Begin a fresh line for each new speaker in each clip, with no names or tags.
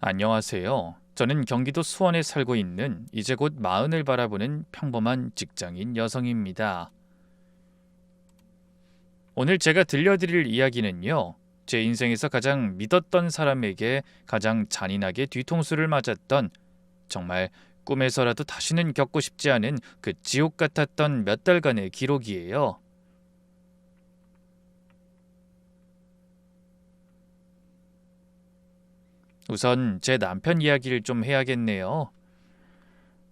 안녕하세요. 저는 경기도 수원에 살고 있는 이제 곧 마흔을 바라보는 평범한 직장인 여성입니다. 오늘 제가 들려드릴 이야기는요. 제 인생에서 가장 믿었던 사람에게 가장 잔인하게 뒤통수를 맞았던, 정말 꿈에서라도 다시는 겪고 싶지 않은 그 지옥 같았던 몇 달간의 기록이에요. 우선 제 남편 이야기를 좀 해야겠네요.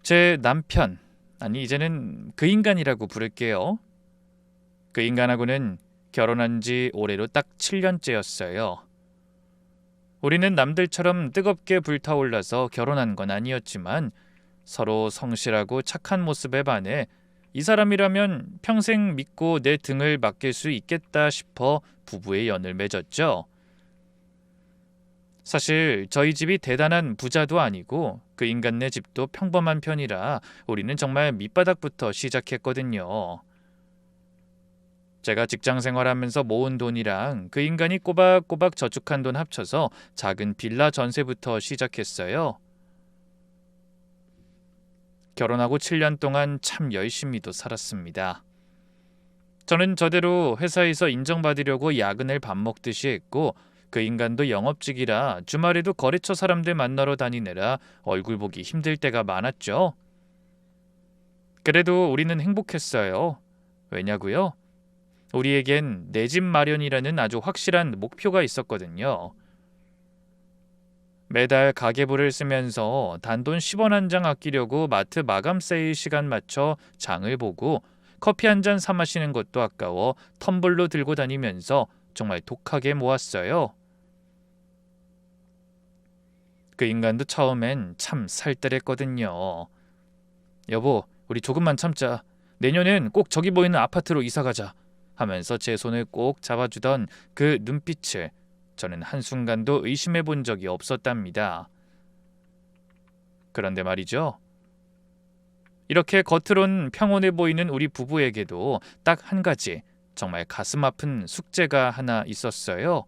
제 남편, 아니 이제는 그 인간이라고 부를게요. 그 인간하고는 결혼한 지 올해로 딱 7년째였어요. 우리는 남들처럼 뜨겁게 불타올라서 결혼한 건 아니었지만 서로 성실하고 착한 모습에 반해 이 사람이라면 평생 믿고 내 등을 맡길 수 있겠다 싶어 부부의 연을 맺었죠. 사실 저희 집이 대단한 부자도 아니고 그 인간네 집도 평범한 편이라 우리는 정말 밑바닥부터 시작했거든요. 제가 직장 생활하면서 모은 돈이랑 그 인간이 꼬박꼬박 저축한 돈 합쳐서 작은 빌라 전세부터 시작했어요. 결혼하고 7년 동안 참 열심히도 살았습니다. 저는 저대로 회사에서 인정받으려고 야근을 밥 먹듯이 했고, 그 인간도 영업직이라 주말에도 거래처 사람들 만나러 다니느라 얼굴 보기 힘들 때가 많았죠. 그래도 우리는 행복했어요. 왜냐고요? 우리에겐 내 집 마련이라는 아주 확실한 목표가 있었거든요. 매달 가계부를 쓰면서 단돈 10원 한 장 아끼려고 마트 마감 세일 시간 맞춰 장을 보고, 커피 한 잔 사 마시는 것도 아까워 텀블러 들고 다니면서 정말 독하게 모았어요. 그 인간도 처음엔 참 살뜰했거든요. 여보, 우리 조금만 참자. 내년엔 꼭 저기 보이는 아파트로 이사 가자. 하면서 제 손을 꼭 잡아주던 그 눈빛을 저는 한순간도 의심해 본 적이 없었답니다. 그런데 말이죠. 이렇게 겉으론 평온해 보이는 우리 부부에게도 딱 한 가지 정말 가슴 아픈 숙제가 하나 있었어요.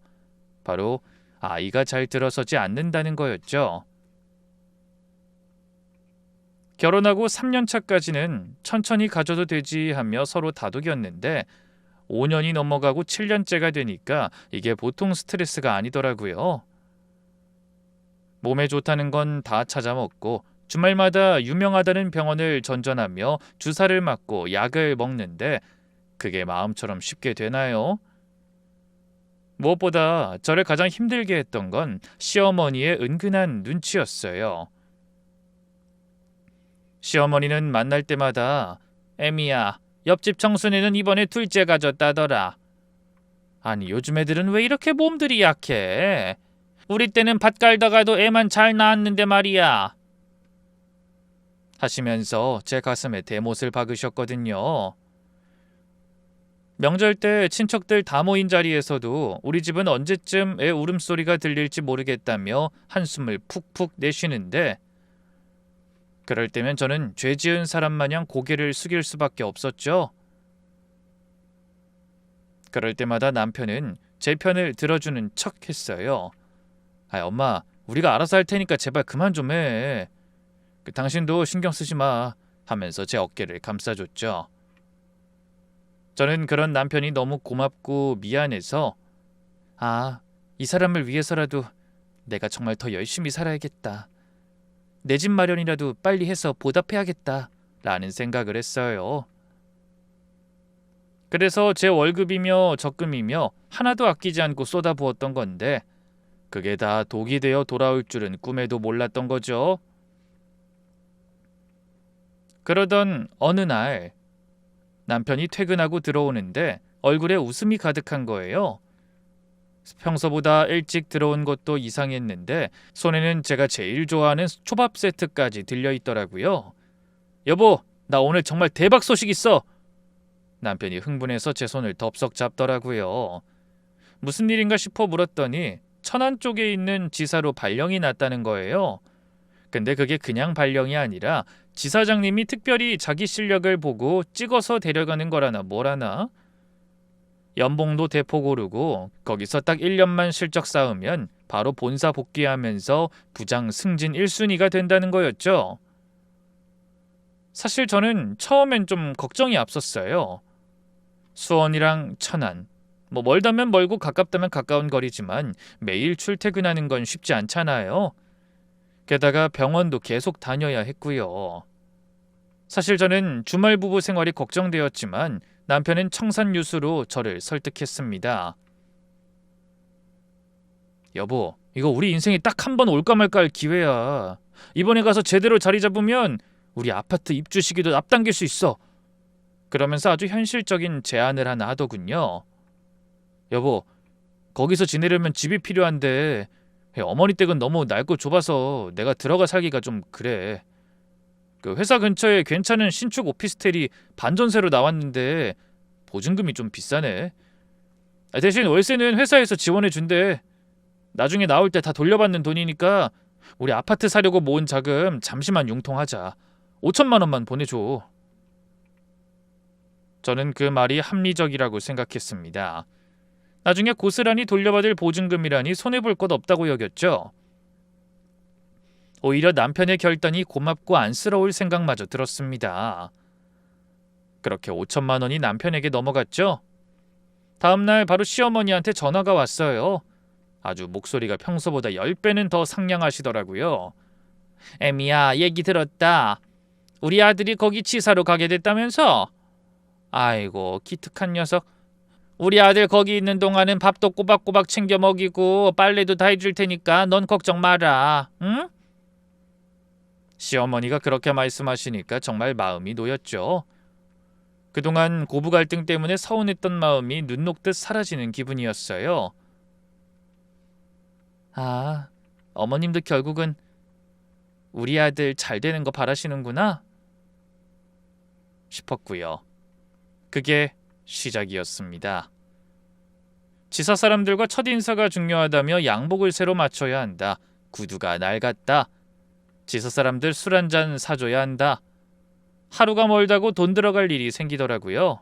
바로 아이가 잘 들어서지 않는다는 거였죠. 결혼하고 3년 차까지는 천천히 가져도 되지 하며 서로 다독였는데 5년이 넘어가고 7년째가 되니까 이게 보통 스트레스가 아니더라고요. 몸에 좋다는 건 다 찾아 먹고 주말마다 유명하다는 병원을 전전하며 주사를 맞고 약을 먹는데 그게 마음처럼 쉽게 되나요? 무엇보다 저를 가장 힘들게 했던 건 시어머니의 은근한 눈치였어요. 시어머니는 만날 때마다 애미야, 옆집 청순이는 이번에 둘째 가졌다더라. 아니 요즘 애들은 왜 이렇게 몸들이 약해? 우리 때는 밭 갈다가도 애만 잘 낳았는데 말이야. 하시면서 제 가슴에 대못을 박으셨거든요. 명절 때 친척들 다 모인 자리에서도 우리 집은 언제쯤 애 울음소리가 들릴지 모르겠다며 한숨을 푹푹 내쉬는데, 그럴 때면 저는 죄 지은 사람 마냥 고개를 숙일 수밖에 없었죠. 그럴 때마다 남편은 제 편을 들어주는 척 했어요. 아, 엄마, 우리가 알아서 할 테니까 제발 그만 좀 해. 당신도 신경 쓰지 마. 하면서 제 어깨를 감싸줬죠. 저는 그런 남편이 너무 고맙고 미안해서, 아, 이 사람을 위해서라도 내가 정말 더 열심히 살아야겠다. 내 집 마련이라도 빨리 해서 보답해야겠다. 라는 생각을 했어요. 그래서 제 월급이며 적금이며 하나도 아끼지 않고 쏟아부었던 건데, 그게 다 독이 되어 돌아올 줄은 꿈에도 몰랐던 거죠. 그러던 어느 날 남편이 퇴근하고 들어오는데 얼굴에 웃음이 가득한 거예요. 평소보다 일찍 들어온 것도 이상했는데 손에는 제가 제일 좋아하는 초밥 세트까지 들려있더라고요. 여보, 나 오늘 정말 대박 소식 있어. 남편이 흥분해서 제 손을 덥석 잡더라고요. 무슨 일인가 싶어 물었더니 천안 쪽에 있는 지사로 발령이 났다는 거예요. 근데 그게 그냥 발령이 아니라 지사장님이 특별히 자기 실력을 보고 찍어서 데려가는 거라나 뭐라나. 연봉도 대폭 오르고 거기서 딱 1년만 실적 쌓으면 바로 본사 복귀하면서 부장 승진 1순위가 된다는 거였죠. 사실 저는 처음엔 좀 걱정이 앞섰어요. 수원이랑 천안, 멀다면 멀고 가깝다면 가까운 거리지만 매일 출퇴근하는 건 쉽지 않잖아요. 게다가 병원도 계속 다녀야 했고요. 사실 저는 주말 부부 생활이 걱정되었지만 남편은 청산유수로 저를 설득했습니다. 여보, 이거 우리 인생에 딱 한 번 올까 말까 할 기회야. 이번에 가서 제대로 자리 잡으면 우리 아파트 입주 시기도 앞당길 수 있어. 그러면서 아주 현실적인 제안을 하나 하더군요. 여보, 거기서 지내려면 집이 필요한데 어머니 댁은 너무 낡고 좁아서 내가 들어가 살기가 좀 그래. 그 회사 근처에 괜찮은 신축 오피스텔이 반전세로 나왔는데 보증금이 좀 비싸네. 대신 월세는 회사에서 지원해 준대. 나중에 나올 때 다 돌려받는 돈이니까 우리 아파트 사려고 모은 자금 잠시만 융통하자. 5천만 원만 보내줘. 저는 그 말이 합리적이라고 생각했습니다. 나중에 고스란히 돌려받을 보증금이라니 손해볼 것 없다고 여겼죠. 오히려 남편의 결단이 고맙고 안쓰러울 생각마저 들었습니다. 그렇게 5천만 원이 남편에게 넘어갔죠. 다음날 바로 시어머니한테 전화가 왔어요. 아주 목소리가 평소보다 10배는 더 상냥하시더라고요. 애미야, 얘기 들었다. 우리 아들이 거기 치사로 가게 됐다면서? 아이고, 기특한 녀석. 우리 아들 거기 있는 동안은 밥도 꼬박꼬박 챙겨 먹이고 빨래도 다 해줄 테니까 넌 걱정 마라. 응? 시어머니가 그렇게 말씀하시니까 정말 마음이 놓였죠. 그동안 고부 갈등 때문에 서운했던 마음이 눈 녹듯 사라지는 기분이었어요. 아, 어머님도 결국은 우리 아들 잘 되는 거 바라시는구나 싶었고요. 그게 시작이었습니다. 지사 사람들과 첫인사가 중요하다며 양복을 새로 맞춰야 한다. 구두가 낡았다. 지사 사람들 술 한잔 사줘야 한다. 하루가 멀다고 돈 들어갈 일이 생기더라고요.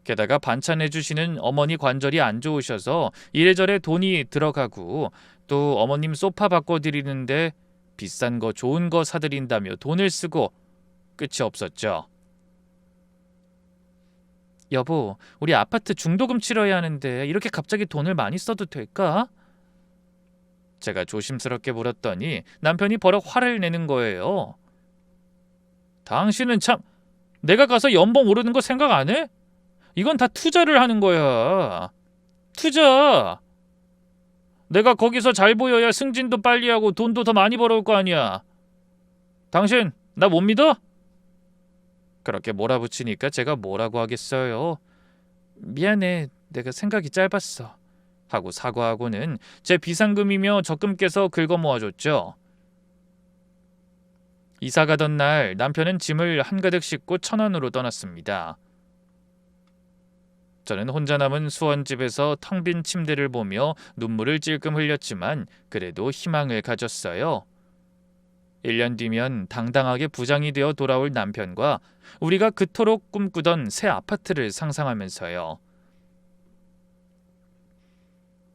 게다가 반찬 해주시는 어머니 관절이 안 좋으셔서 이래저래 돈이 들어가고 또 어머님 소파 바꿔드리는데 비싼 거 좋은 거 사드린다며 돈을 쓰고 끝이 없었죠. 여보, 우리 아파트 중도금 치러야 하는데 이렇게 갑자기 돈을 많이 써도 될까? 제가 조심스럽게 물었더니 남편이 버럭 화를 내는 거예요. 당신은 참, 내가 가서 연봉 오르는 거 생각 안 해? 이건 다 투자를 하는 거야. 투자. 내가 거기서 잘 보여야 승진도 빨리 하고 돈도 더 많이 벌어올 거 아니야. 당신 나 못 믿어? 그렇게 몰아붙이니까 제가 뭐라고 하겠어요. 미안해, 내가 생각이 짧았어 하고 사과하고는 제 비상금이며 적금 깨서 긁어 모아줬죠. 이사 가던 날 남편은 짐을 한가득 싣고 천안으로 떠났습니다. 저는 혼자 남은 수원집에서 텅 빈 침대를 보며 눈물을 찔끔 흘렸지만 그래도 희망을 가졌어요. 1년 뒤면 당당하게 부장이 되어 돌아올 남편과 우리가 그토록 꿈꾸던 새 아파트를 상상하면서요.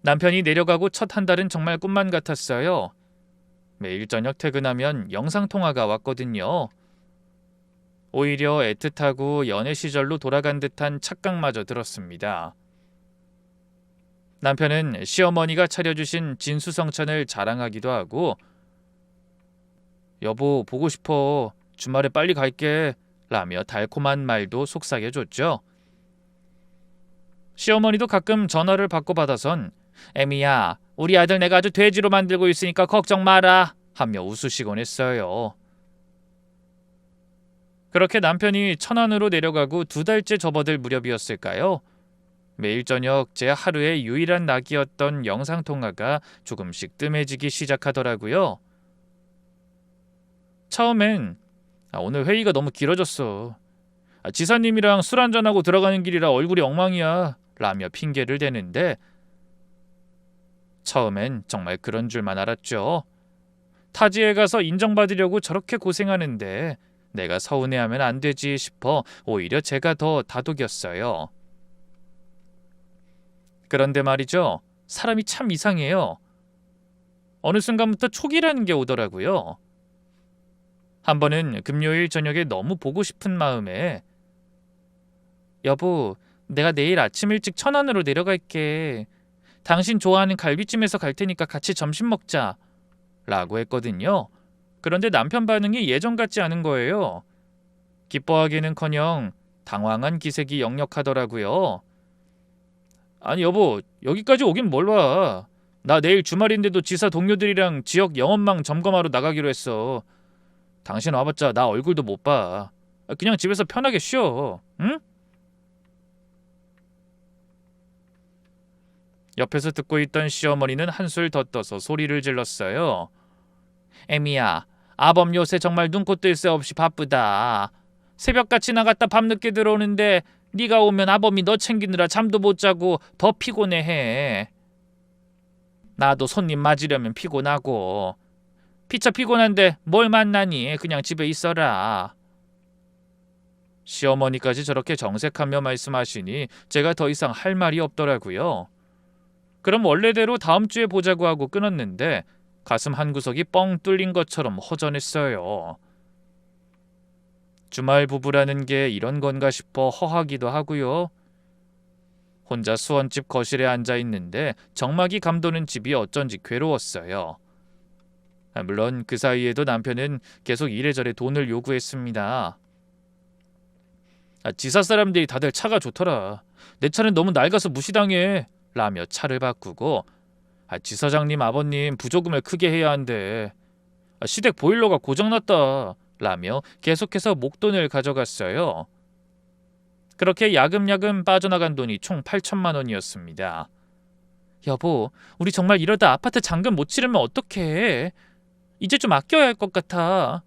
남편이 내려가고 첫 한 달은 정말 꿈만 같았어요. 매일 저녁 퇴근하면 영상통화가 왔거든요. 오히려 애틋하고 연애 시절로 돌아간 듯한 착각마저 들었습니다. 남편은 시어머니가 차려주신 진수성찬을 자랑하기도 하고 여보 보고 싶어 주말에 빨리 갈게 라며 달콤한 말도 속삭여줬죠. 시어머니도 가끔 전화를 받고받아선 애미야 우리 아들 내가 아주 돼지로 만들고 있으니까 걱정 마라 하며 웃으시곤 했어요. 그렇게 남편이 천안으로 내려가고 2달째 접어들 무렵이었을까요? 매일 저녁 제 하루의 유일한 낙이었던 영상통화가 조금씩 뜸해지기 시작하더라고요. 처음엔 오늘 회의가 너무 길어졌어. 지사님이랑 술 한잔하고 들어가는 길이라 얼굴이 엉망이야 라며 핑계를 대는데 처음엔 정말 그런 줄만 알았죠. 타지에 가서 인정받으려고 저렇게 고생하는데 내가 서운해하면 안 되지 싶어 오히려 제가 더 다독였어요. 그런데 말이죠. 사람이 참 이상해요. 어느 순간부터 촉이라는 게 오더라고요. 한 번은 금요일 저녁에 너무 보고 싶은 마음에 여보, 내가 내일 아침 일찍 천안으로 내려갈게. 당신 좋아하는 갈비찜에서 갈 테니까 같이 점심 먹자. 라고 했거든요. 그런데 남편 반응이 예전 같지 않은 거예요. 기뻐하기는커녕 당황한 기색이 역력하더라고요. 아니 여보, 여기까지 오긴 뭘 와. 나 내일 주말인데도 지사 동료들이랑 지역 영업망 점검하러 나가기로 했어. 당신 와봤자 나 얼굴도 못 봐. 그냥 집에서 편하게 쉬어. 응? 옆에서 듣고 있던 시어머니는 한술 더 떠서 소리를 질렀어요. 애미야, 아범 요새 정말 눈코 뜰 새 없이 바쁘다. 새벽같이 나갔다 밤늦게 들어오는데 네가 오면 아범이 너 챙기느라 잠도 못 자고 더 피곤해해. 나도 손님 맞으려면 피곤하고. 피차 피곤한데 뭘 만나니? 그냥 집에 있어라. 시어머니까지 저렇게 정색하며 말씀하시니 제가 더 이상 할 말이 없더라고요. 그럼 원래대로 다음 주에 보자고 하고 끊었는데 가슴 한구석이 뻥 뚫린 것처럼 허전했어요. 주말 부부라는 게 이런 건가 싶어 허하기도 하고요. 혼자 수원집 거실에 앉아 있는데 정막이 감도는 집이 어쩐지 괴로웠어요. 물론 그 사이에도 남편은 계속 이래저래 돈을 요구했습니다. 지사 사람들이 다들 차가 좋더라. 내 차는 너무 낡아서 무시당해. 라며 차를 바꾸고 지사장님 아버님 부조금을 크게 해야 한대. 시댁 보일러가 고장났다. 라며 계속해서 목돈을 가져갔어요. 그렇게 야금야금 빠져나간 돈이 총 8천만 원이었습니다. 여보, 우리 정말 이러다 아파트 잔금 못 치르면 어떡해? 이제 좀 아껴야 할 것 같아.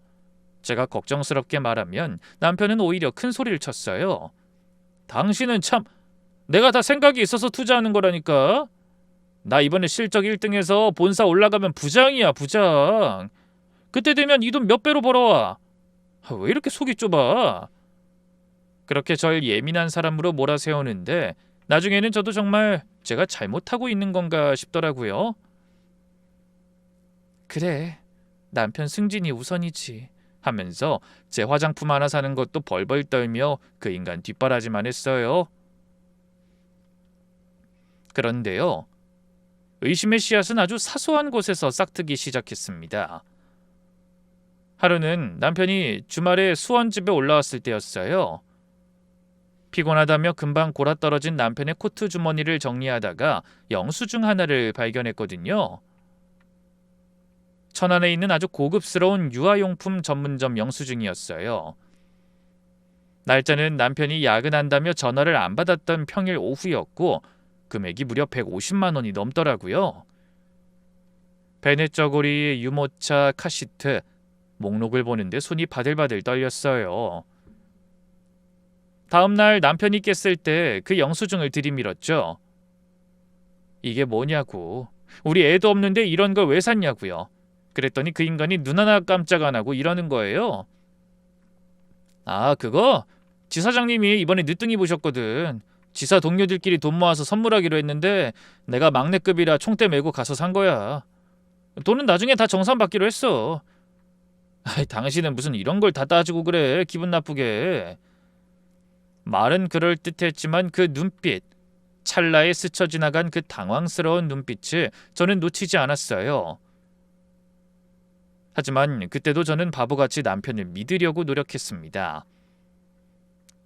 제가 걱정스럽게 말하면 남편은 오히려 큰 소리를 쳤어요. 당신은 참, 내가 다 생각이 있어서 투자하는 거라니까. 나 이번에 실적 1등해서 본사 올라가면 부장이야, 부장. 그때 되면 이 돈 몇 배로 벌어와. 왜 이렇게 속이 좁아? 그렇게 절 예민한 사람으로 몰아세우는데 나중에는 저도 정말 제가 잘못하고 있는 건가 싶더라고요. 그래, 남편 승진이 우선이지 하면서 제 화장품 하나 사는 것도 벌벌 떨며 그 인간 뒷바라지만 했어요. 그런데요, 의심의 씨앗은 아주 사소한 곳에서 싹트기 시작했습니다. 하루는 남편이 주말에 수원집에 올라왔을 때였어요. 피곤하다며 금방 골아떨어진 남편의 코트 주머니를 정리하다가 영수증 하나를 발견했거든요. 천안에 있는 아주 고급스러운 유아용품 전문점 영수증이었어요. 날짜는 남편이 야근한다며 전화를 안 받았던 평일 오후였고 금액이 무려 150만 원이 넘더라고요. 베넷 저고리, 유모차, 카시트, 목록을 보는데 손이 바들바들 떨렸어요. 다음 날 남편이 깼을 때 그 영수증을 들이밀었죠. 이게 뭐냐고. 우리 애도 없는데 이런 걸 왜 샀냐고요. 그랬더니 그 인간이 눈 하나 깜짝 안 하고 이러는 거예요. 아, 그거? 지사장님이 이번에 늦둥이 보셨거든. 지사 동료들끼리 돈 모아서 선물하기로 했는데 내가 막내급이라 총대 메고 가서 산 거야. 돈은 나중에 다 정산받기로 했어. 아이, 당신은 무슨 이런 걸 다 따지고 그래. 기분 나쁘게. 말은 그럴듯했지만 그 눈빛, 찰나에 스쳐 지나간 그 당황스러운 눈빛을 저는 놓치지 않았어요. 하지만 그때도 저는 바보같이 남편을 믿으려고 노력했습니다.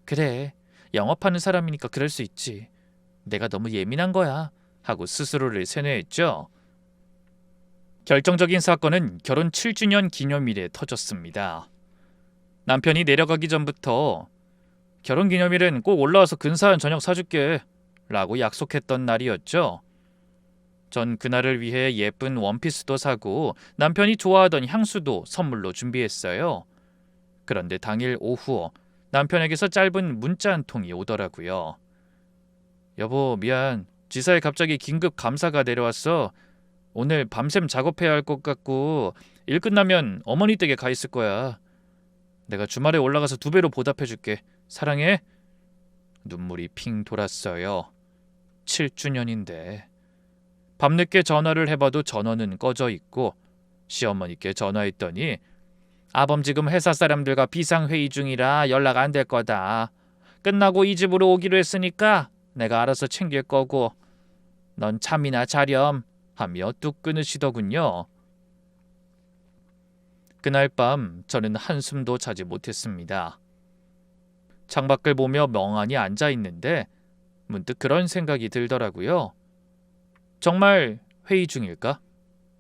그래, 영업하는 사람이니까 그럴 수 있지. 내가 너무 예민한 거야. 하고 스스로를 세뇌했죠. 결정적인 사건은 결혼 7주년 기념일에 터졌습니다. 남편이 내려가기 전부터 결혼기념일엔 꼭 올라와서 근사한 저녁 사줄게 라고 약속했던 날이었죠. 전 그날을 위해 예쁜 원피스도 사고 남편이 좋아하던 향수도 선물로 준비했어요. 그런데 당일 오후 남편에게서 짧은 문자 한 통이 오더라고요. 여보, 미안. 지사에 갑자기 긴급 감사가 내려왔어. 오늘 밤샘 작업해야 할 것 같고 일 끝나면 어머니 댁에 가 있을 거야. 내가 주말에 올라가서 2배로 보답해줄게. 사랑해. 눈물이 핑 돌았어요. 7주년인데 밤늦게 전화를 해봐도 전원은 꺼져 있고 시어머니께 전화했더니 아범 지금 회사 사람들과 비상회의 중이라 연락 안 될 거다. 끝나고 이 집으로 오기로 했으니까 내가 알아서 챙길 거고 넌 잠이나 자렴 하며 뚝 끊으시더군요. 그날 밤 저는 한숨도 자지 못했습니다. 창밖을 보며 멍하니 앉아 있는데 문득 그런 생각이 들더라고요. 정말 회의 중일까?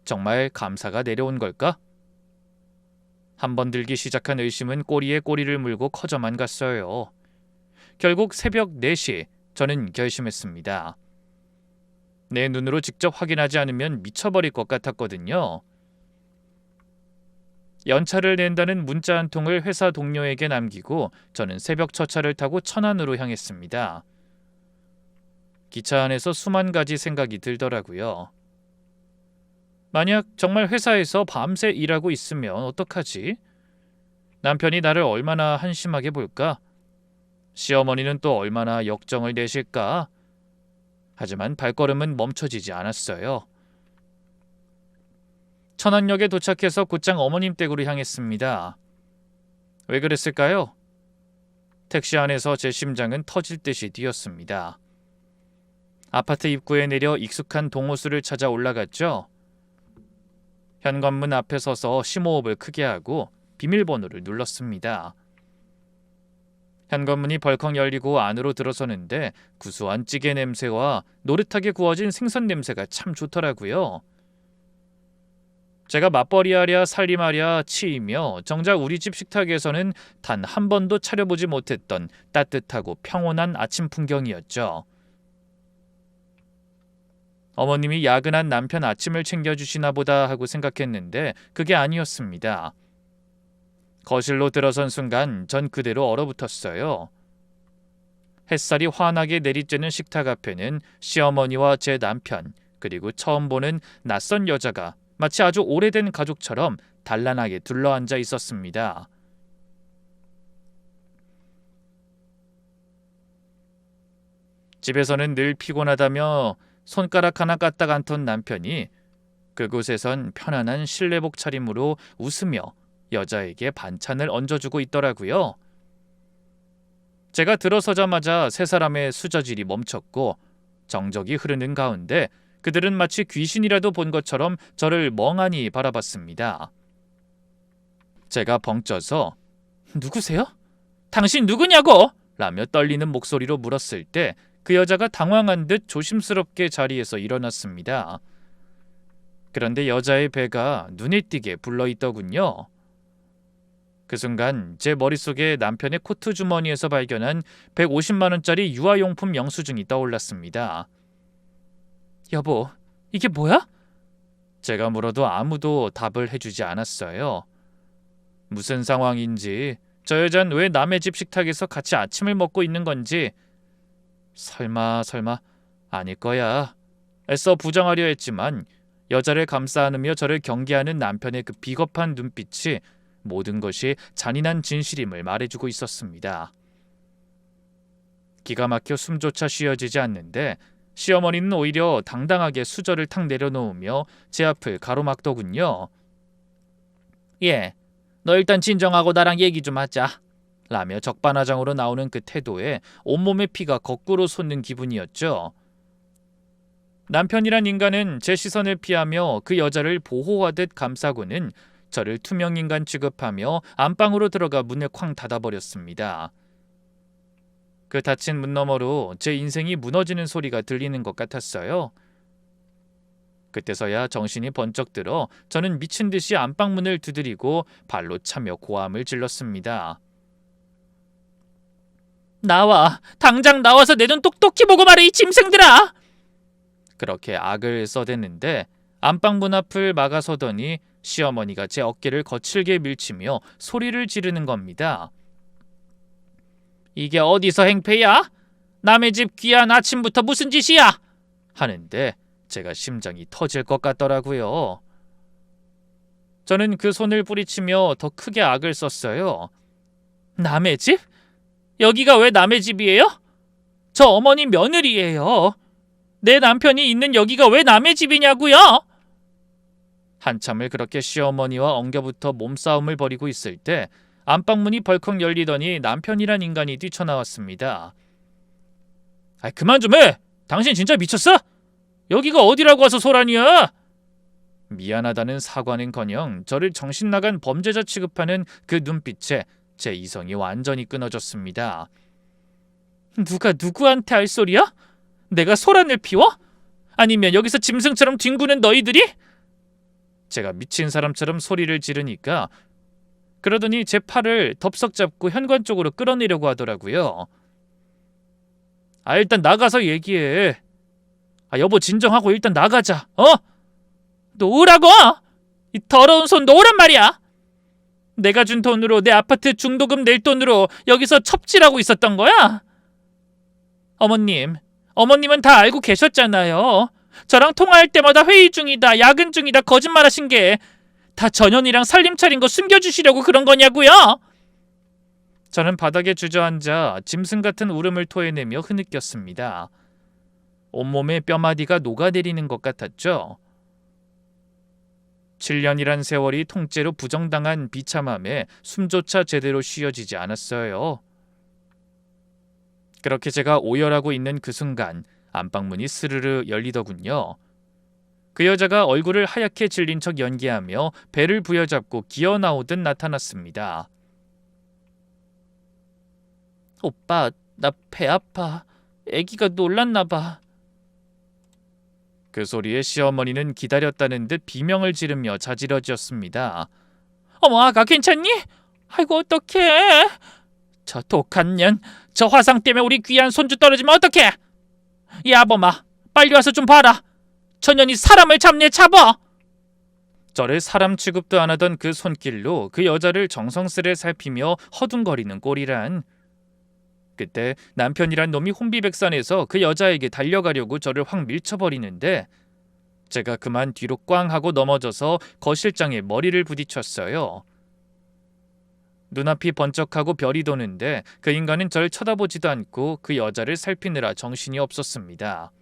정말 감사가 내려온 걸까? 한번 들기 시작한 의심은 꼬리에 꼬리를 물고 커져만 갔어요. 결국 새벽 4시 저는 결심했습니다. 내 눈으로 직접 확인하지 않으면 미쳐버릴 것 같았거든요. 연차를 낸다는 문자 한 통을 회사 동료에게 남기고 저는 새벽 첫차를 타고 천안으로 향했습니다. 기차 안에서 수만 가지 생각이 들더라고요. 만약 정말 회사에서 밤새 일하고 있으면 어떡하지? 남편이 나를 얼마나 한심하게 볼까? 시어머니는 또 얼마나 역정을 내실까? 하지만 발걸음은 멈춰지지 않았어요. 천안역에 도착해서 곧장 어머님 댁으로 향했습니다. 왜 그랬을까요? 택시 안에서 제 심장은 터질 듯이 뛰었습니다. 아파트 입구에 내려 익숙한 동호수를 찾아 올라갔죠. 현관문 앞에 서서 심호흡을 크게 하고 비밀번호를 눌렀습니다. 현관문이 벌컥 열리고 안으로 들어서는데 구수한 찌개 냄새와 노릇하게 구워진 생선 냄새가 참 좋더라고요. 제가 맞벌이하랴 살림하랴 치이며 정작 우리 집 식탁에서는 단 한 번도 차려보지 못했던 따뜻하고 평온한 아침 풍경이었죠. 어머님이 야근한 남편 아침을 챙겨주시나 보다 하고 생각했는데 그게 아니었습니다. 거실로 들어선 순간 전 그대로 얼어붙었어요. 햇살이 환하게 내리쬐는 식탁 앞에는 시어머니와 제 남편 그리고 처음 보는 낯선 여자가 마치 아주 오래된 가족처럼 단란하게 둘러앉아 있었습니다. 집에서는 늘 피곤하다며 손가락 하나 까딱 않던 남편이 그곳에선 편안한 실내복 차림으로 웃으며 여자에게 반찬을 얹어주고 있더라고요. 제가 들어서자마자 세 사람의 수저질이 멈췄고 정적이 흐르는 가운데 그들은 마치 귀신이라도 본 것처럼 저를 멍하니 바라봤습니다. 제가 벙쪄서 누구세요? 당신 누구냐고? 라며 떨리는 목소리로 물었을 때 그 여자가 당황한 듯 조심스럽게 자리에서 일어났습니다. 그런데 여자의 배가 눈에 띄게 불러있더군요. 그 순간 제 머릿속에 남편의 코트 주머니에서 발견한 150만 원짜리 유아용품 영수증이 떠올랐습니다. 여보, 이게 뭐야? 제가 물어도 아무도 답을 해주지 않았어요. 무슨 상황인지, 저 여잔 왜 남의 집 식탁에서 같이 아침을 먹고 있는 건지 설마 아닐 거야. 애써 부정하려 했지만 여자를 감싸 안으며 저를 경계하는 남편의 그 비겁한 눈빛이 모든 것이 잔인한 진실임을 말해주고 있었습니다. 기가 막혀 숨조차 쉬어지지 않는데 시어머니는 오히려 당당하게 수저를 탁 내려놓으며 제 앞을 가로막더군요. 예, 너 일단 진정하고 나랑 얘기 좀 하자. 라며 적반하장으로 나오는 그 태도에 온몸의 피가 거꾸로 솟는 기분이었죠. 남편이란 인간은 제 시선을 피하며 그 여자를 보호하듯 감싸고는 저를 투명인간 취급하며 안방으로 들어가 문을 쾅 닫아버렸습니다. 그 닫힌 문 너머로 제 인생이 무너지는 소리가 들리는 것 같았어요. 그때서야 정신이 번쩍 들어 저는 미친 듯이 안방문을 두드리고 발로 차며 고함을 질렀습니다. 나와! 당장 나와서 내 눈 똑똑히 보고 말해, 이 짐승들아! 그렇게 악을 써댔는데 안방문 앞을 막아서더니 시어머니가 제 어깨를 거칠게 밀치며 소리를 지르는 겁니다. 이게 어디서 행패야? 남의 집 귀한 아침부터 무슨 짓이야? 하는데 제가 심장이 터질 것 같더라고요. 저는 그 손을 뿌리치며 더 크게 악을 썼어요. 남의 집? 여기가 왜 남의 집이에요? 저 어머니 며느리예요. 내 남편이 있는 여기가 왜 남의 집이냐고요? 한참을 그렇게 시어머니와 엉겨붙어 몸싸움을 벌이고 있을 때 안방문이 벌컥 열리더니 남편이란 인간이 뛰쳐나왔습니다. 아, 그만 좀 해! 당신 진짜 미쳤어? 여기가 어디라고 와서 소란이야? 미안하다는 사과는커녕 저를 정신나간 범죄자 취급하는 그 눈빛에 제 이성이 완전히 끊어졌습니다. 누가 누구한테 할 소리야? 내가 소란을 피워? 아니면 여기서 짐승처럼 뒹구는 너희들이? 제가 미친 사람처럼 소리를 지르니까 그러더니 제 팔을 덥석 잡고 현관 쪽으로 끌어내려고 하더라고요. 아, 일단 나가서 얘기해. 아, 여보 진정하고 일단 나가자. 놓으라고! 이 더러운 손 놓으란 말이야. 내가 준 돈으로 내 아파트 중도금 낼 돈으로 여기서 첩질하고 있었던 거야? 어머님은 다 알고 계셨잖아요. 저랑 통화할 때마다 회의 중이다, 야근 중이다 거짓말하신 게 다 전현이랑 살림 차린 거 숨겨주시려고 그런 거냐고요? 저는 바닥에 주저앉아 짐승 같은 울음을 토해내며 흐느꼈습니다. 온몸에 뼈마디가 녹아내리는 것 같았죠. 7년이란 세월이 통째로 부정당한 비참함에 숨조차 제대로 쉬어지지 않았어요. 그렇게 제가 오열하고 있는 그 순간 안방문이 스르르 열리더군요. 그 여자가 얼굴을 하얗게 질린 척 연기하며 배를 부여잡고 기어 나오듯 나타났습니다. 오빠, 나 배 아파. 애기가 놀랐나 봐. 그 소리에 시어머니는 기다렸다는 듯 비명을 지르며 자지러졌습니다. 어머, 아가 괜찮니? 아이고 어떡해. 저 독한 년, 저 화상 때문에 우리 귀한 손주 떨어지면 어떡해. 이 아범아, 빨리 와서 좀 봐라. 저 년이 사람을 잡네 잡아. 저를 사람 취급도 안 하던 그 손길로 그 여자를 정성스레 살피며 허둥거리는 꼴이란. 그때 남편이란 놈이 혼비백산해서 그 여자에게 달려가려고 저를 확 밀쳐버리는데 제가 그만 뒤로 꽝 하고 넘어져서 거실장에 머리를 부딪혔어요. 눈앞이 번쩍하고 별이 도는데 그 인간은 절 쳐다보지도 않고 그 여자를 살피느라 정신이 없었습니다.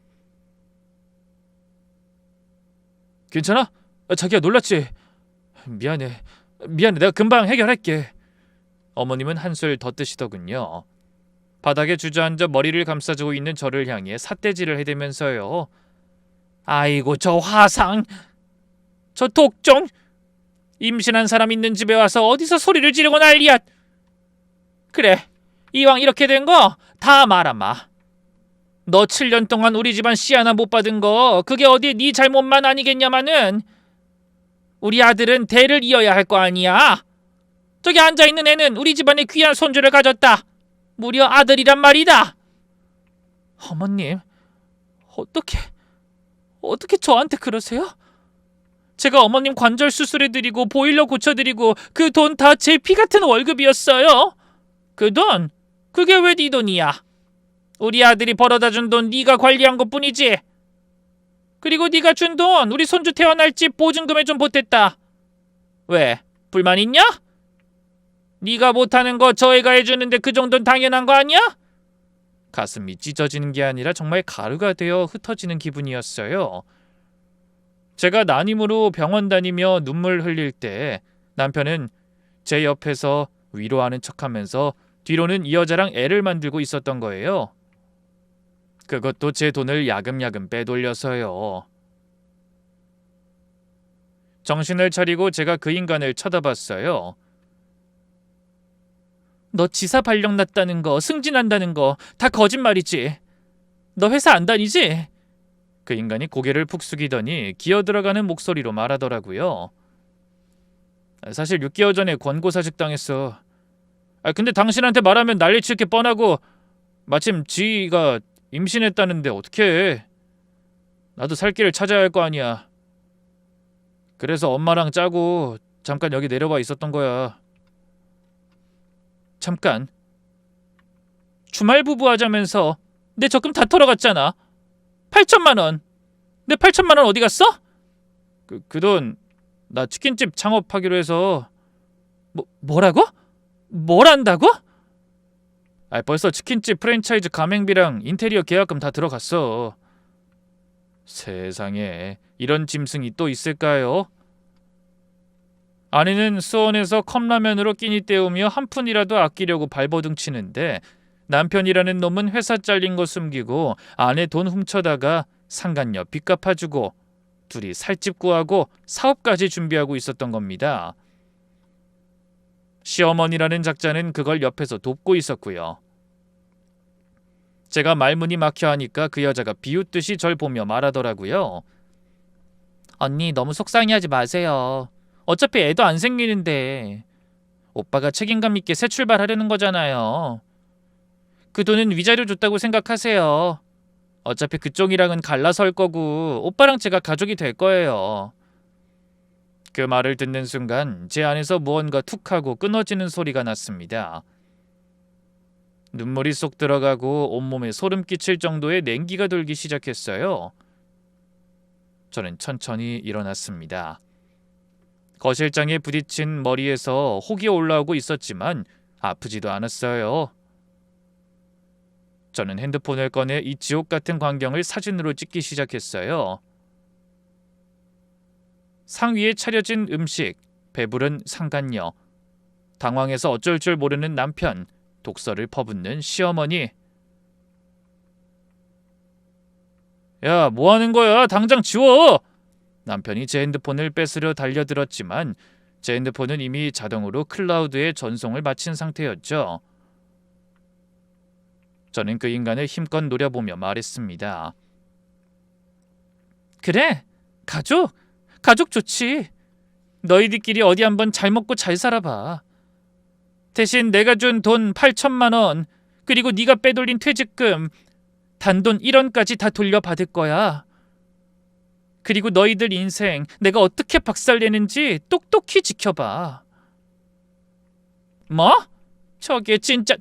괜찮아? 자기야 놀랐지? 미안해 내가 금방 해결할게. 어머님은 한술 더 뜨시더군요. 바닥에 주저앉아 머리를 감싸주고 있는 저를 향해 삿대질을 해대면서요. 아이고 저 화상, 저 독종, 임신한 사람 있는 집에 와서 어디서 소리를 지르고 난리야. 그래, 이왕 이렇게 된 거 다 말아마. 너 7년 동안 우리 집안 씨 하나 못 받은 거 그게 어디 네 잘못만 아니겠냐마는. 우리 아들은 대를 이어야 할 거 아니야. 저기 앉아있는 애는 우리 집안의 귀한 손주를 가졌다. 무려 아들이란 말이다. 어머님, 어떻게 저한테 그러세요? 제가 어머님 관절 수술해드리고 보일러 고쳐드리고 그 돈 다 제 피 같은 월급이었어요. 그 돈, 그게 왜 네 돈이야? 우리 아들이 벌어다 준 돈 네가 관리한 것뿐이지. 그리고 네가 준 돈 우리 손주 태어날 집 보증금에 좀 보탰다. 왜? 불만 있냐? 네가 못하는 거 저 애가 해주는데 그 정도는 당연한 거 아니야? 가슴이 찢어지는 게 아니라 정말 가루가 되어 흩어지는 기분이었어요. 제가 난임으로 병원 다니며 눈물 흘릴 때 남편은 제 옆에서 위로하는 척하면서 뒤로는 이 여자랑 애를 만들고 있었던 거예요. 그것도 제 돈을 야금야금 빼돌려서요. 정신을 차리고 제가 그 인간을 쳐다봤어요. 너 지사 발령 났다는 거, 승진한다는 거 다 거짓말이지. 너 회사 안 다니지? 그 인간이 고개를 푹 숙이더니 기어들어가는 목소리로 말하더라고요. 사실 6개월 전에 권고사직 당했어. 근데 당신한테 말하면 난리칠 게 뻔하고 마침 지가 임신했다는데 어떡해. 나도 살 길을 찾아야 할 거 아니야. 그래서 엄마랑 짜고 잠깐 여기 내려와 있었던 거야. 잠깐. 주말 부부 하자면서 내 적금 다 털어갔잖아. 8천만 원. 내 8천만 원 어디 갔어? 그 돈 나 치킨집 창업하기로 해서. 뭐라고? 뭘 한다고? 벌써 치킨집 프랜차이즈 가맹비랑 인테리어 계약금 다 들어갔어. 세상에, 이런 짐승이 또 있을까요? 아내는 수원에서 컵라면으로 끼니 때우며 한 푼이라도 아끼려고 발버둥 치는데 남편이라는 놈은 회사 잘린 거 숨기고 아내 돈 훔쳐다가 상간녀 빚 갚아주고 둘이 살집 구하고 사업까지 준비하고 있었던 겁니다. 시어머니라는 작자는 그걸 옆에서 돕고 있었고요. 제가 말문이 막혀 하니까 그 여자가 비웃듯이 절 보며 말하더라고요. 언니 너무 속상해하지 마세요. 어차피 애도 안 생기는데 오빠가 책임감 있게 새 출발하려는 거잖아요. 그 돈은 위자료 줬다고 생각하세요. 어차피 그쪽이랑은 갈라설 거고 오빠랑 제가 가족이 될 거예요. 그 말을 듣는 순간 제 안에서 무언가 툭하고 끊어지는 소리가 났습니다. 눈물이 쏙 들어가고 온몸에 소름 끼칠 정도의 냉기가 돌기 시작했어요. 저는 천천히 일어났습니다. 거실장에 부딪힌 머리에서 혹이 올라오고 있었지만 아프지도 않았어요. 저는 핸드폰을 꺼내 이 지옥 같은 광경을 사진으로 찍기 시작했어요. 상 위에 차려진 음식, 배부른 상간녀, 당황해서 어쩔 줄 모르는 남편, 독서를 퍼붓는 시어머니. 야, 뭐 하는 거야? 당장 지워! 남편이 제 핸드폰을 뺏으려 달려들었지만 제 핸드폰은 이미 자동으로 클라우드에 전송을 마친 상태였죠. 저는 그 인간을 힘껏 노려보며 말했습니다. 그래, 가족 좋지. 너희들끼리 어디 한번 잘 먹고 잘 살아봐. 대신 내가 준 돈 8천만 원 그리고 네가 빼돌린 퇴직금 단돈 1원까지 다 돌려받을 거야. 그리고 너희들 인생 내가 어떻게 박살내는지 똑똑히 지켜봐. 뭐? 저게 진짜...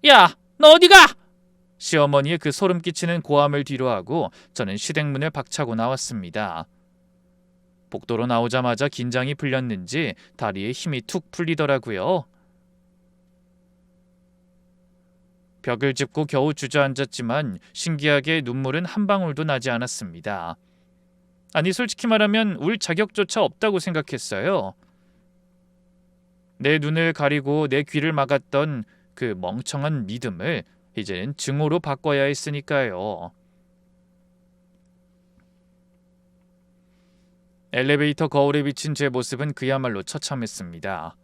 야, 너 어디 가? 시어머니의 그 소름 끼치는 고함을 뒤로하고 저는 시댁문을 박차고 나왔습니다. 복도로 나오자마자 긴장이 풀렸는지 다리에 힘이 툭 풀리더라고요. 벽을 짚고 겨우 주저앉았지만 신기하게 눈물은 한 방울도 나지 않았습니다. 아니 솔직히 말하면 울 자격조차 없다고 생각했어요. 내 눈을 가리고 내 귀를 막았던 그 멍청한 믿음을 이제는 증오로 바꿔야 했으니까요. 엘리베이터 거울에 비친 제 모습은 그야말로 처참했습니다.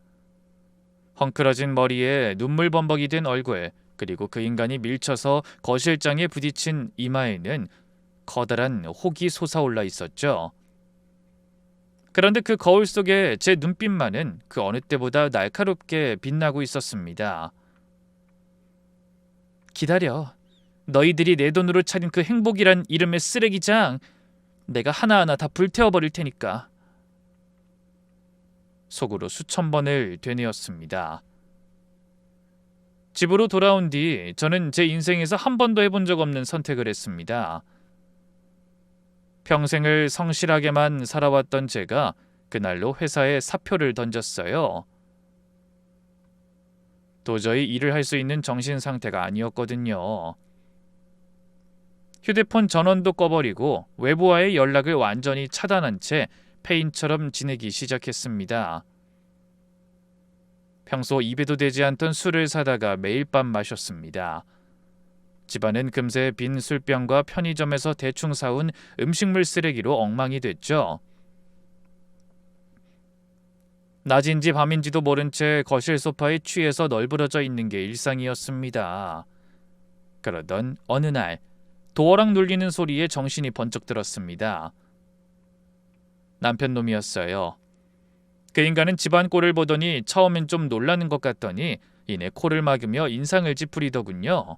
헝클어진 머리에 눈물 범벅이 된 얼굴, 그리고 그 인간이 밀쳐서 거실장에 부딪힌 이마에는 커다란 혹이 솟아올라 있었죠. 그런데 그 거울 속에 제 눈빛만은 그 어느 때보다 날카롭게 빛나고 있었습니다. 기다려. 너희들이 내 돈으로 차린 그 행복이란 이름의 쓰레기장 내가 하나하나 다 불태워버릴 테니까. 속으로 수천 번을 되뇌었습니다. 집으로 돌아온 뒤 저는 제 인생에서 한 번도 해본 적 없는 선택을 했습니다. 평생을 성실하게만 살아왔던 제가 그날로 회사에 사표를 던졌어요. 도저히 일을 할 수 있는 정신 상태가 아니었거든요. 휴대폰 전원도 꺼버리고 외부와의 연락을 완전히 차단한 채 폐인처럼 지내기 시작했습니다. 평소 입에도 대지 않던 술을 사다가 매일 밤 마셨습니다. 집안은 금세 빈 술병과 편의점에서 대충 사온 음식물 쓰레기로 엉망이 됐죠. 낮인지 밤인지도 모른 채 거실 소파에 취해서 널브러져 있는 게 일상이었습니다. 그러던 어느 날 도어락 눌리는 소리에 정신이 번쩍 들었습니다. 남편 놈이었어요. 그 인간은 집안 꼴을 보더니 처음엔 좀 놀라는 것 같더니 이내 코를 막으며 인상을 찌푸리더군요.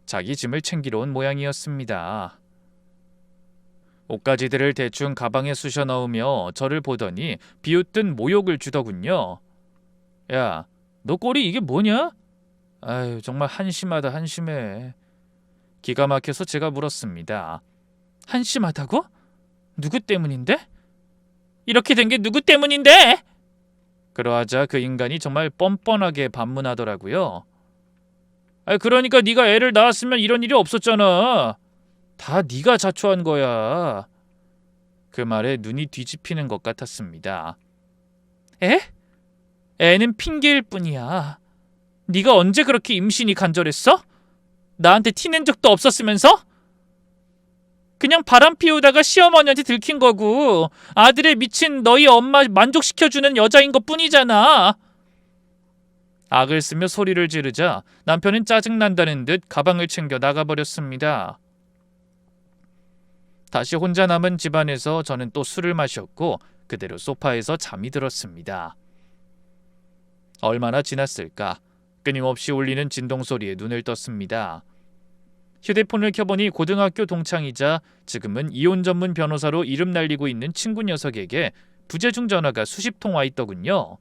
자기 짐을 챙기러 온 모양이었습니다. 옷가지들을 대충 가방에 쑤셔 넣으며 저를 보더니 비웃듯 모욕을 주더군요. 야, 너 꼴이 이게 뭐냐? 아유, 정말 한심하다 한심해. 기가 막혀서 제가 물었습니다. 한심하다고? 누구 때문인데? 이렇게 된 게 누구 때문인데? 그러하자 그 인간이 정말 뻔뻔하게 반문하더라고요. 그러니까 네가 애를 낳았으면 이런 일이 없었잖아. 다 네가 자초한 거야. 그 말에 눈이 뒤집히는 것 같았습니다. 에? 애는 핑계일 뿐이야. 네가 언제 그렇게 임신이 간절했어? 나한테 티낸 적도 없었으면서? 그냥 바람 피우다가 시어머니한테 들킨 거고 아들에 미친 너희 엄마 만족시켜주는 여자인 것 뿐이잖아. 악을 쓰며 소리를 지르자 남편은 짜증난다는 듯 가방을 챙겨 나가버렸습니다. 다시 혼자 남은 집안에서 저는 또 술을 마셨고 그대로 소파에서 잠이 들었습니다. 얼마나 지났을까? 끊임없이 울리는 진동소리에 눈을 떴습니다. 휴대폰을 켜보니 고등학교 동창이자 지금은 이혼 전문 변호사로 이름 날리고 있는 친구 녀석에게 부재중 전화가 수십 통 와 있더군요.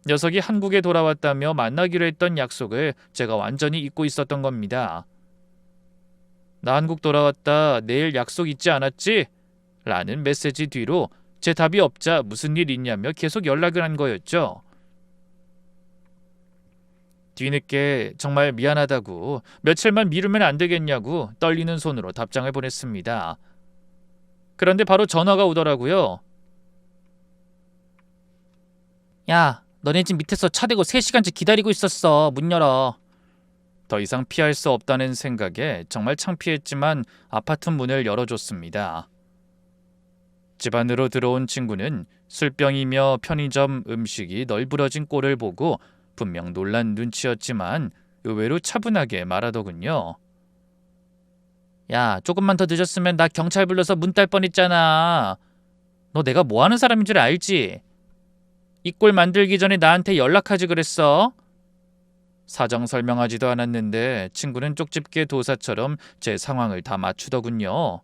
녀석이 한국에 돌아왔다며 만나기로 했던 약속을 제가 완전히 잊고 있었던 겁니다. 나 한국 돌아왔다. 내일 약속 있지 않았지? 라는 메시지 뒤로 제 답이 없자 무슨 일 있냐며 계속 연락을 한 거였죠. 뒤늦게 정말 미안하다고 며칠만 미루면 안 되겠냐고 떨리는 손으로 답장을 보냈습니다. 그런데 바로 전화가 오더라고요. 야, 너네 집 밑에서 차 대고 3시간째 기다리고 있었어. 문 열어. 더 이상 피할 수 없다는 생각에 정말 창피했지만 아파트 문을 열어줬습니다. 집 안으로 들어온 친구는 술병이며 편의점 음식이 널브러진 꼴을 보고 분명 놀란 눈치였지만 의외로 차분하게 말하더군요. 야, 조금만 더 늦었으면 나 경찰 불러서 문 딸 뻔했잖아. 너 내가 뭐 하는 사람인 줄 알지? 이 꼴 만들기 전에 나한테 연락하지 그랬어? 사정 설명하지도 않았는데 친구는 쪽집게 도사처럼 제 상황을 다 맞추더군요.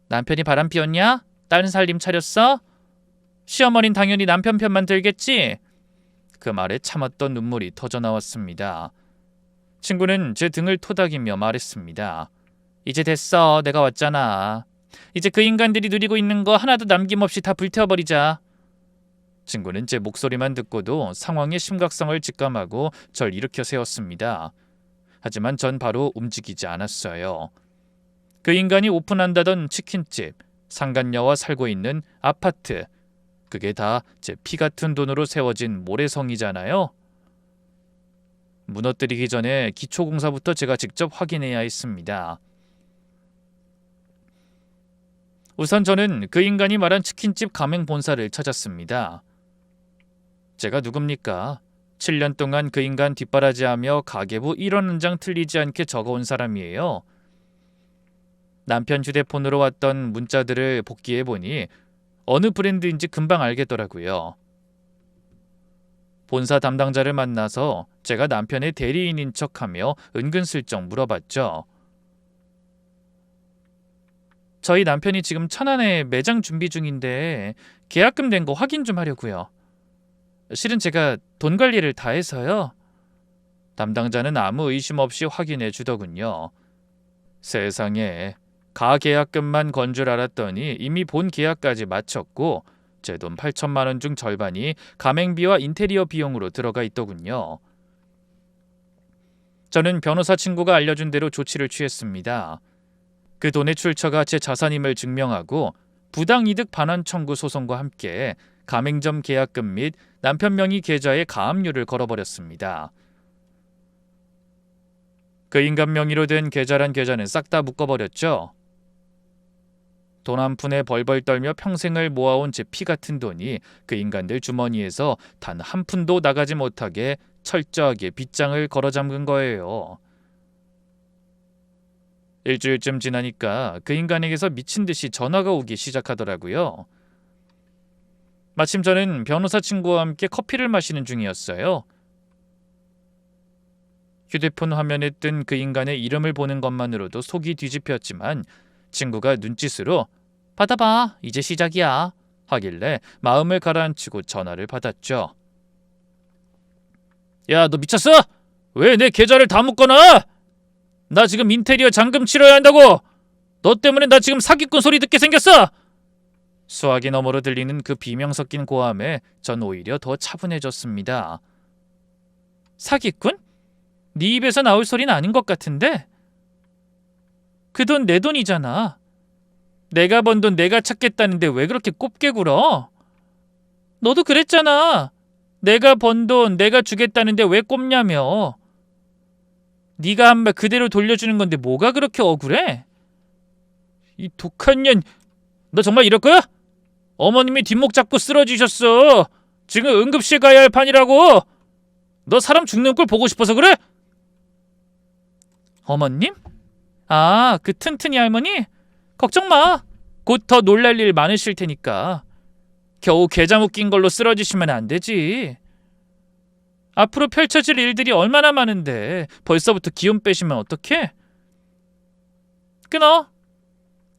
남편이 바람 피웠냐? 다른 살림 차렸어? 시어머닌 당연히 남편 편만 들겠지? 그 말에 참았던 눈물이 터져나왔습니다. 친구는 제 등을 토닥이며 말했습니다. 이제 됐어. 내가 왔잖아. 이제 그 인간들이 누리고 있는 거 하나도 남김없이 다 불태워버리자. 친구는 제 목소리만 듣고도 상황의 심각성을 직감하고 절 일으켜 세웠습니다. 하지만 전 바로 움직이지 않았어요. 그 인간이 오픈한다던 치킨집, 상간녀와 살고 있는 아파트, 그게 다 제 피 같은 돈으로 세워진 모래성이잖아요. 무너뜨리기 전에 기초공사부터 제가 직접 확인해야 했습니다. 우선 저는 그 인간이 말한 치킨집 가맹 본사를 찾았습니다. 제가 누굽니까? 7년 동안 그 인간 뒷바라지하며 가계부 1원 한 장 틀리지 않게 적어온 사람이에요. 남편 휴대폰으로 왔던 문자들을 복기해보니 어느 브랜드인지 금방 알겠더라고요. 본사 담당자를 만나서 제가 남편의 대리인인 척하며 은근슬쩍 물어봤죠. 저희 남편이 지금 천안에 매장 준비 중인데 계약금 된 거 확인 좀 하려고요. 실은 제가 돈 관리를 다 해서요. 담당자는 아무 의심 없이 확인해 주더군요. 세상에, 가계약금만 건 줄 알았더니 이미 본 계약까지 마쳤고 제 돈 8천만 원 중 절반이 가맹비와 인테리어 비용으로 들어가 있더군요. 저는 변호사 친구가 알려준 대로 조치를 취했습니다. 그 돈의 출처가 제 자산임을 증명하고 부당이득 반환 청구 소송과 함께 가맹점 계약금 및 남편 명의 계좌에 가압류를 걸어버렸습니다. 그 인간 명의로 된 계좌란 계좌는 싹 다 묶어버렸죠. 돈 한 푼에 벌벌 떨며 평생을 모아온 제 피 같은 돈이 그 인간들 주머니에서 단 한 푼도 나가지 못하게 철저하게 빗장을 걸어 잠근 거예요. 일주일쯤 지나니까 그 인간에게서 미친 듯이 전화가 오기 시작하더라고요. 마침 저는 변호사 친구와 함께 커피를 마시는 중이었어요. 휴대폰 화면에 뜬 그 인간의 이름을 보는 것만으로도 속이 뒤집혔지만 친구가 눈짓으로 받아봐, 이제 시작이야 하길래 마음을 가라앉히고 전화를 받았죠. 야, 너 미쳤어? 왜 내 계좌를 다 묶어놔? 나 지금 인테리어 잔금 치러야 한다고! 너 때문에 나 지금 사기꾼 소리 듣게 생겼어! 수화기 너머로 들리는 그 비명 섞인 고함에 전 오히려 더 차분해졌습니다. 사기꾼? 네 입에서 나올 소리는 아닌 것 같은데? 그 돈 내 돈이잖아. 내가 번 돈 내가 찾겠다는데 왜 그렇게 곱게 굴어? 너도 그랬잖아. 내가 번 돈 내가 주겠다는데 왜 꼽냐며. 네가 한 말 그대로 돌려주는 건데 뭐가 그렇게 억울해? 이 독한 년, 너 정말 이럴 거야? 어머님이 뒷목 잡고 쓰러지셨어. 지금 응급실 가야 할 판이라고. 너 사람 죽는 꼴 보고 싶어서 그래? 어머님? 아, 그 튼튼이 할머니? 걱정 마. 곧 더 놀랄 일 많으실 테니까. 겨우 계좌 묶인 걸로 쓰러지시면 안 되지. 앞으로 펼쳐질 일들이 얼마나 많은데 벌써부터 기운 빼시면 어떡해? 끊어.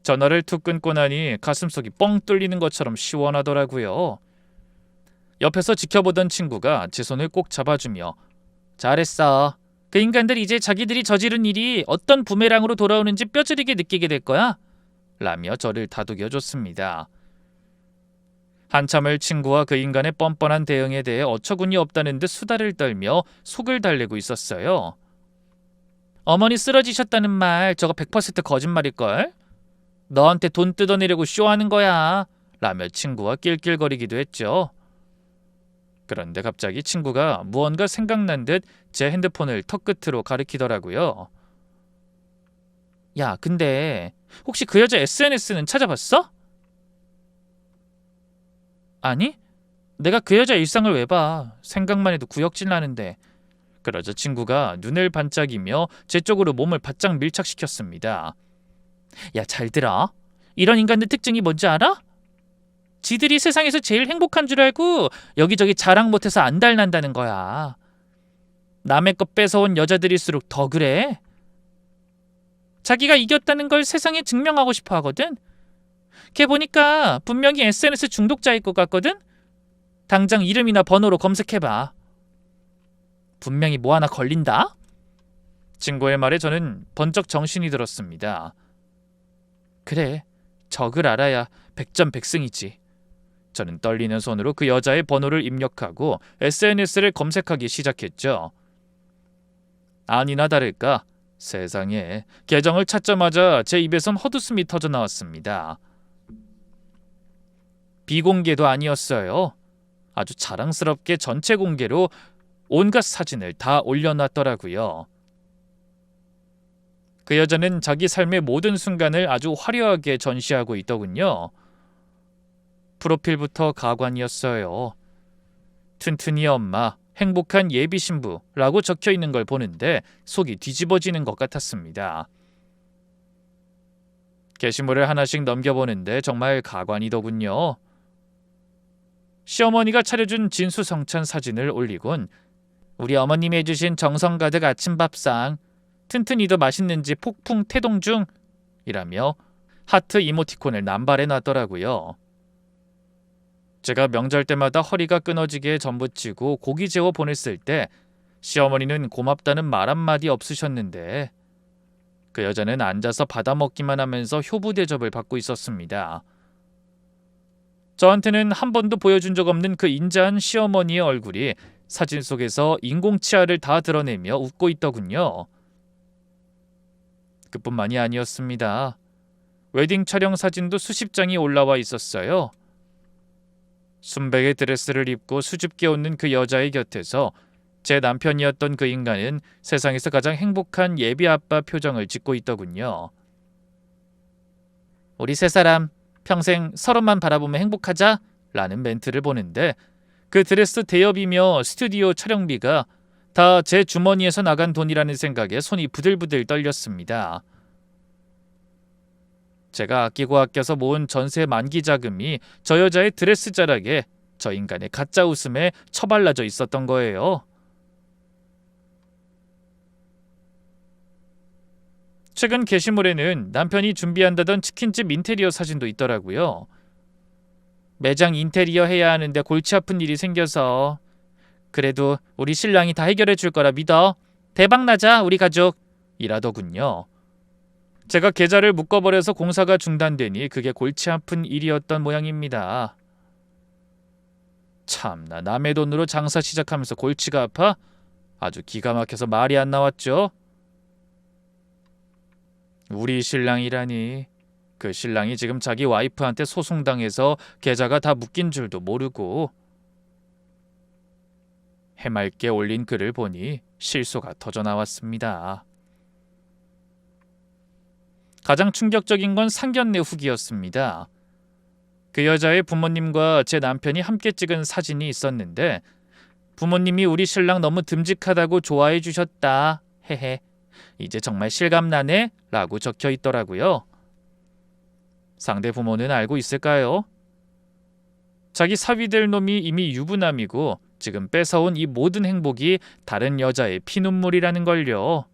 전화를 툭 끊고 나니 가슴속이 뻥 뚫리는 것처럼 시원하더라고요. 옆에서 지켜보던 친구가 제 손을 꼭 잡아주며 잘했어. 그 인간들 이제 자기들이 저지른 일이 어떤 부메랑으로 돌아오는지 뼈저리게 느끼게 될 거야. 라며 저를 다독여줬습니다. 한참을 친구와 그 인간의 뻔뻔한 대응에 대해 어처구니 없다는 듯 수다를 떨며 속을 달래고 있었어요. 어머니 쓰러지셨다는 말 저거 100% 거짓말일걸? 너한테 돈 뜯어내려고 쇼하는 거야. 라며 친구와 낄낄거리기도 했죠. 그런데 갑자기 친구가 무언가 생각난 듯 제 핸드폰을 턱끝으로 가리키더라고요. 야, 근데 혹시 그 여자 SNS는 찾아봤어? 아니, 내가 그 여자 일상을 왜 봐. 생각만 해도 구역질 나는데. 그러자 친구가 눈을 반짝이며 제 쪽으로 몸을 바짝 밀착시켰습니다. 야, 잘 들어. 이런 인간들 특징이 뭔지 알아? 지들이 세상에서 제일 행복한 줄 알고 여기저기 자랑 못해서 안달난다는 거야. 남의 것 뺏어온 여자들일수록 더 그래. 자기가 이겼다는 걸 세상에 증명하고 싶어 하거든. 걔 보니까 분명히 SNS 중독자일 것 같거든. 당장 이름이나 번호로 검색해봐. 분명히 뭐 하나 걸린다? 친구의 말에 저는 번쩍 정신이 들었습니다. 그래, 적을 알아야 백전백승이지. 저는 떨리는 손으로 그 여자의 번호를 입력하고 SNS를 검색하기 시작했죠. 아니나 다를까 세상에 계정을 찾자마자 제 입에선 헛웃음이 터져나왔습니다. 비공개도 아니었어요. 아주 자랑스럽게 전체 공개로 온갖 사진을 다 올려놨더라고요. 그 여자는 자기 삶의 모든 순간을 아주 화려하게 전시하고 있더군요. 프로필부터 가관이었어요. 튼튼이 엄마, 행복한 예비 신부라고 적혀있는 걸 보는데 속이 뒤집어지는 것 같았습니다. 게시물을 하나씩 넘겨보는데 정말 가관이더군요. 시어머니가 차려준 진수성찬 사진을 올리곤 우리 어머님이 해주신 정성 가득 아침밥상, 튼튼이도 맛있는지 폭풍 태동 중 이라며 하트 이모티콘을 남발해 놨더라고요. 제가 명절 때마다 허리가 끊어지게 전부치고 고기 재워 보냈을 때 시어머니는 고맙다는 말 한마디 없으셨는데 그 여자는 앉아서 받아먹기만 하면서 효부 대접을 받고 있었습니다. 저한테는 한 번도 보여준 적 없는 그 인자한 시어머니의 얼굴이 사진 속에서 인공치아를 다 드러내며 웃고 있더군요. 그뿐만이 아니었습니다. 웨딩 촬영 사진도 수십 장이 올라와 있었어요. 순백의 드레스를 입고 수줍게 웃는 그 여자의 곁에서 제 남편이었던 그 인간은 세상에서 가장 행복한 예비 아빠 표정을 짓고 있더군요. 우리 세 사람 평생 서로만 바라보며 행복하자 라는 멘트를 보는데 그 드레스 대여비며 스튜디오 촬영비가 다 제 주머니에서 나간 돈이라는 생각에 손이 부들부들 떨렸습니다. 제가 아끼고 아껴서 모은 전세 만기 자금이 저 여자의 드레스 자락에 저 인간의 가짜 웃음에 처발라져 있었던 거예요. 최근 게시물에는 남편이 준비한다던 치킨집 인테리어 사진도 있더라고요. 매장 인테리어 해야 하는데 골치 아픈 일이 생겨서 그래도 우리 신랑이 다 해결해 줄 거라 믿어. 대박 나자 우리 가족 이라더군요. 제가 계좌를 묶어버려서 공사가 중단되니 그게 골치 아픈 일이었던 모양입니다. 참나 남의 돈으로 장사 시작하면서 골치가 아파? 아주 기가 막혀서 말이 안 나왔죠. 우리 신랑이라니. 그 신랑이 지금 자기 와이프한테 소송당해서 계좌가 다 묶인 줄도 모르고. 해맑게 올린 글을 보니 실소가 터져 나왔습니다. 가장 충격적인 건 상견례 후기였습니다. 그 여자의 부모님과 제 남편이 함께 찍은 사진이 있었는데 부모님이 우리 신랑 너무 듬직하다고 좋아해 주셨다. 헤헤. 이제 정말 실감나네? 라고 적혀 있더라고요. 상대 부모는 알고 있을까요? 자기 사위 될 놈이 이미 유부남이고 지금 뺏어온 이 모든 행복이 다른 여자의 피눈물이라는 걸요.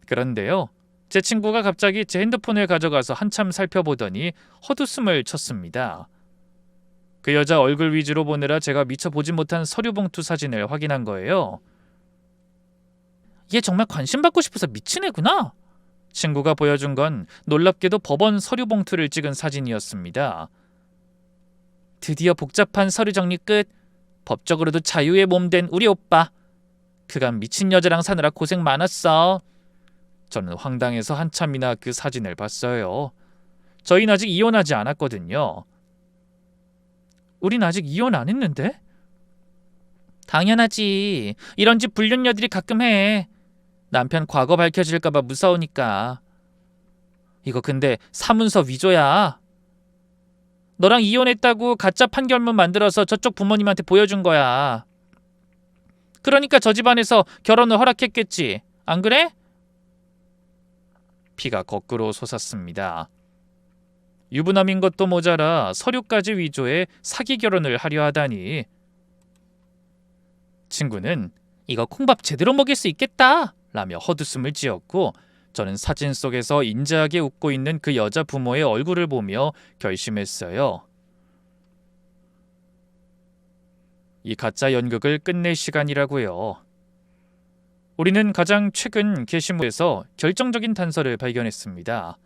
그런데요. 제 친구가 갑자기 제 핸드폰을 가져가서 한참 살펴보더니 헛웃음을 쳤습니다. 그 여자 얼굴 위주로 보느라 제가 미처 보지 못한 서류 봉투 사진을 확인한 거예요. 얘 정말 관심 받고 싶어서 미친 애구나. 친구가 보여준 건 놀랍게도 법원 서류 봉투를 찍은 사진이었습니다. 드디어 복잡한 서류 정리 끝. 법적으로도 자유의 몸 된 우리 오빠. 그간 미친 여자랑 사느라 고생 많았어. 저는 황당해서 한참이나 그 사진을 봤어요. 저희는 아직 이혼하지 않았거든요. 우린 아직 이혼 안 했는데? 당연하지. 이런 짓 불륜녀들이 가끔 해. 남편 과거 밝혀질까봐 무서우니까. 이거 근데 사문서 위조야. 너랑 이혼했다고 가짜 판결문 만들어서 저쪽 부모님한테 보여준 거야. 그러니까 저 집안에서 결혼을 허락했겠지. 안 그래? 피가 거꾸로 솟았습니다. 유부남인 것도 모자라 서류까지 위조해 사기 결혼을 하려 하다니. 친구는 이거 콩밥 제대로 먹일 수 있겠다 라며 헛웃음을 지었고 저는 사진 속에서 인자하게 웃고 있는 그 여자 부모의 얼굴을 보며 결심했어요. 이 가짜 연극을 끝낼 시간이라고요. 우리는 가장 최근 게시물에서 결정적인 단서를 발견했습니다.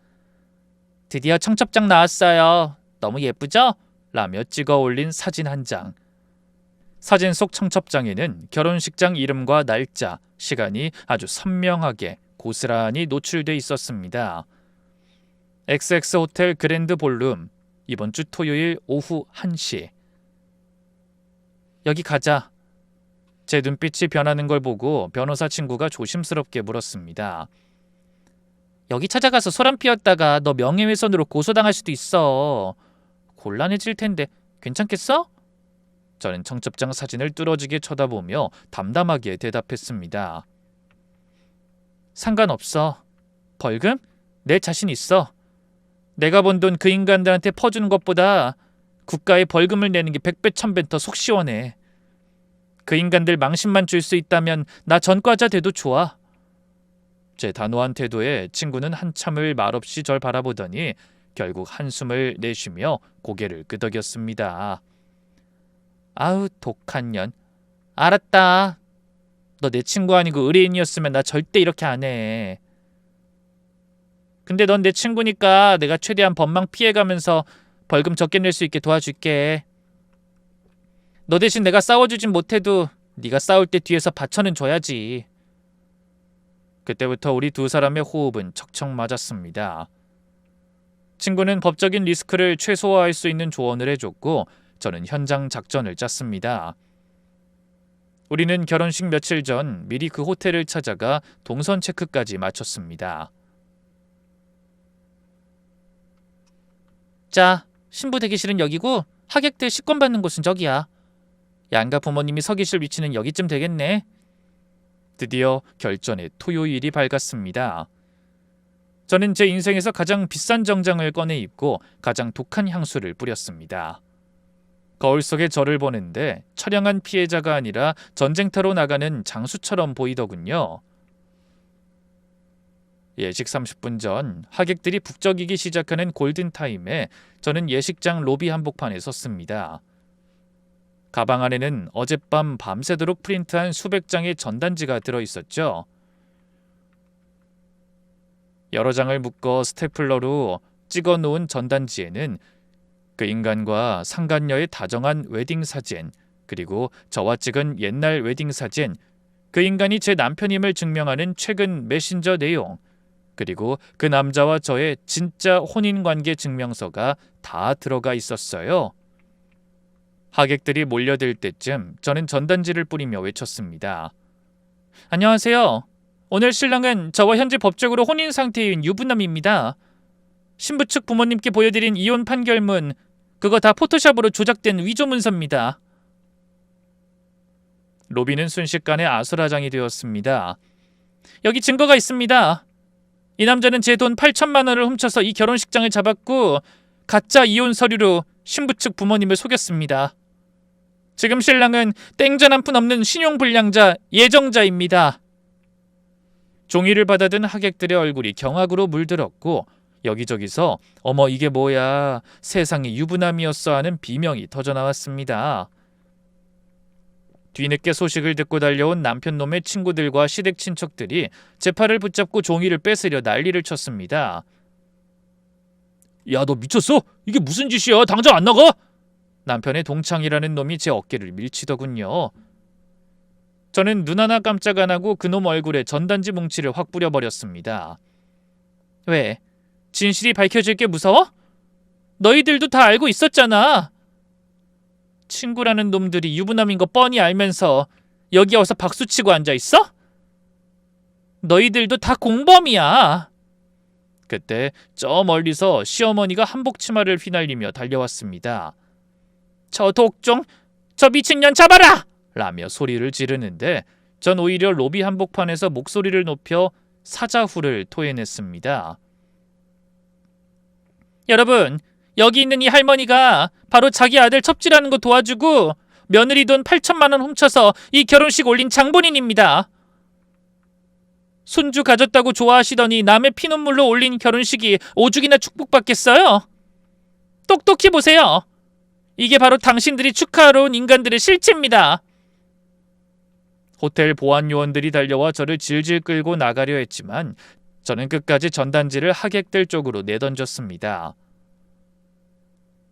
드디어 청첩장 나왔어요. 너무 예쁘죠? 라며 찍어 올린 사진 한 장. 사진 속 청첩장에는 결혼식장 이름과 날짜, 시간이 아주 선명하게 고스란히 노출돼 있었습니다. XX 호텔 그랜드 볼룸, 이번 주 토요일 오후 1시. 여기 가자. 제 눈빛이 변하는 걸 보고 변호사 친구가 조심스럽게 물었습니다. 여기 찾아가서 소란 피웠다가 너 명예훼손으로 고소당할 수도 있어. 곤란해질 텐데 괜찮겠어? 저는 청첩장 사진을 뚫어지게 쳐다보며 담담하게 대답했습니다. 상관없어. 벌금? 내 자신 있어. 내가 번 돈 그 인간들한테 퍼주는 것보다 국가에 벌금을 내는 게 100배 1000배 더 속 시원해. 그 인간들 망신만 줄 수 있다면 나 전과자 돼도 좋아. 제 단호한 태도에 친구는 한참을 말없이 절 바라보더니 결국 한숨을 내쉬며 고개를 끄덕였습니다. 아우 독한 년. 알았다. 너 내 친구 아니고 의뢰인이었으면 나 절대 이렇게 안 해. 근데 넌 내 친구니까 내가 최대한 법망 피해가면서 벌금 적게 낼 수 있게 도와줄게. 너 대신 내가 싸워주진 못해도 네가 싸울 때 뒤에서 받쳐는 줘야지. 그때부터 우리 두 사람의 호흡은 척척 맞았습니다. 친구는 법적인 리스크를 최소화할 수 있는 조언을 해줬고 저는 현장 작전을 짰습니다. 우리는 결혼식 며칠 전 미리 그 호텔을 찾아가 동선 체크까지 마쳤습니다. 자, 신부 대기실은 여기고 하객들 식권 받는 곳은 저기야. 양가 부모님이 서 계실 위치는 여기쯤 되겠네. 드디어 결전의 토요일이 밝았습니다. 저는 제 인생에서 가장 비싼 정장을 꺼내 입고 가장 독한 향수를 뿌렸습니다. 거울 속에 저를 보는데 처량한 피해자가 아니라 전쟁터로 나가는 장수처럼 보이더군요. 예식 30분 전 하객들이 북적이기 시작하는 골든타임에 저는 예식장 로비 한복판에 섰습니다. 가방 안에는 어젯밤 밤새도록 프린트한 수백 장의 전단지가 들어있었죠. 여러 장을 묶어 스테플러로 찍어놓은 전단지에는 그 인간과 상간녀의 다정한 웨딩 사진, 그리고 저와 찍은 옛날 웨딩 사진, 그 인간이 제 남편임을 증명하는 최근 메신저 내용, 그리고 그 남자와 저의 진짜 혼인관계 증명서가 다 들어가 있었어요. 하객들이 몰려들 때쯤 저는 전단지를 뿌리며 외쳤습니다. 안녕하세요. 오늘 신랑은 저와 현재 법적으로 혼인 상태인 유부남입니다. 신부 측 부모님께 보여드린 이혼 판결문, 그거 다 포토샵으로 조작된 위조 문서입니다. 로비는 순식간에 아수라장이 되었습니다. 여기 증거가 있습니다. 이 남자는 제 돈 8천만 원을 훔쳐서 이 결혼식장을 잡았고 가짜 이혼 서류로 신부 측 부모님을 속였습니다. 지금 신랑은 땡전 한 푼 없는 신용불량자, 예정자입니다. 종이를 받아든 하객들의 얼굴이 경악으로 물들었고 여기저기서 어머 이게 뭐야, 세상에 유부남이었어 하는 비명이 터져나왔습니다. 뒤늦게 소식을 듣고 달려온 남편놈의 친구들과 시댁 친척들이 제 팔을 붙잡고 종이를 뺏으려 난리를 쳤습니다. 야, 너 미쳤어? 이게 무슨 짓이야? 당장 안 나가? 남편의 동창이라는 놈이 제 어깨를 밀치더군요. 저는 눈 하나 깜짝 안 하고 그놈 얼굴에 전단지 뭉치를 확 뿌려버렸습니다. 왜? 진실이 밝혀질 게 무서워? 너희들도 다 알고 있었잖아. 친구라는 놈들이 유부남인 거 뻔히 알면서 여기 와서 박수치고 앉아있어? 너희들도 다 공범이야. 그때 저 멀리서 시어머니가 한복 치마를 휘날리며 달려왔습니다. 저 독종, 저 미친년 잡아라! 라며 소리를 지르는데 전 오히려 로비 한복판에서 목소리를 높여 사자후를 토해냈습니다. 여러분, 여기 있는 이 할머니가 바로 자기 아들 첩질하는 거 도와주고 며느리 돈 8천만 원 훔쳐서 이 결혼식 올린 장본인입니다. 손주 가졌다고 좋아하시더니 남의 피눈물로 올린 결혼식이 오죽이나 축복받겠어요? 똑똑히 보세요. 이게 바로 당신들이 축하하러 온 인간들의 실체입니다. 호텔 보안 요원들이 달려와 저를 질질 끌고 나가려 했지만 저는 끝까지 전단지를 하객들 쪽으로 내던졌습니다.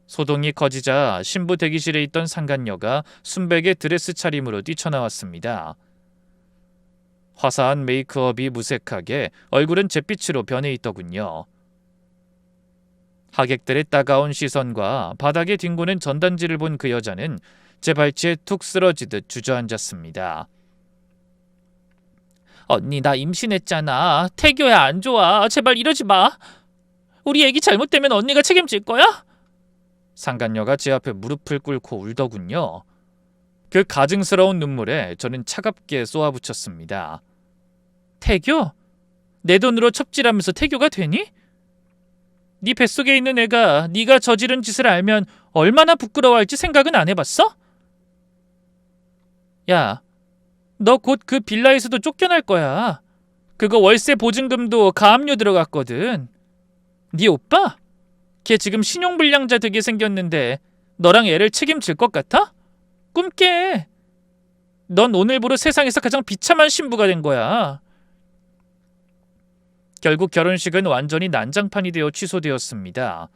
소동이 커지자 신부 대기실에 있던 상간녀가 순백의 드레스 차림으로 뛰쳐나왔습니다. 화사한 메이크업이 무색하게 얼굴은 잿빛으로 변해 있더군요. 하객들의 따가운 시선과 바닥에 뒹구는 전단지를 본 그 여자는 제 발치에 툭 쓰러지듯 주저앉았습니다. 언니, 나 임신했잖아. 태교야, 안 좋아. 제발 이러지 마. 우리 애기 잘못되면 언니가 책임질 거야? 상간녀가 제 앞에 무릎을 꿇고 울더군요. 그 가증스러운 눈물에 저는 차갑게 쏘아붙였습니다. 태교? 내 돈으로 첩질하면서 태교가 되니? 네 뱃속에 있는 애가 네가 저지른 짓을 알면 얼마나 부끄러워할지 생각은 안 해봤어? 야, 너 곧 그 빌라에서도 쫓겨날 거야. 그거 월세 보증금도 가압류 들어갔거든. 네 오빠? 걔 지금 신용불량자 되게 생겼는데 너랑 애를 책임질 것 같아? 꿈 깨. 넌 오늘부로 세상에서 가장 비참한 신부가 된 거야. 결국 결혼식은 완전히 난장판이 되어 취소되었습니다.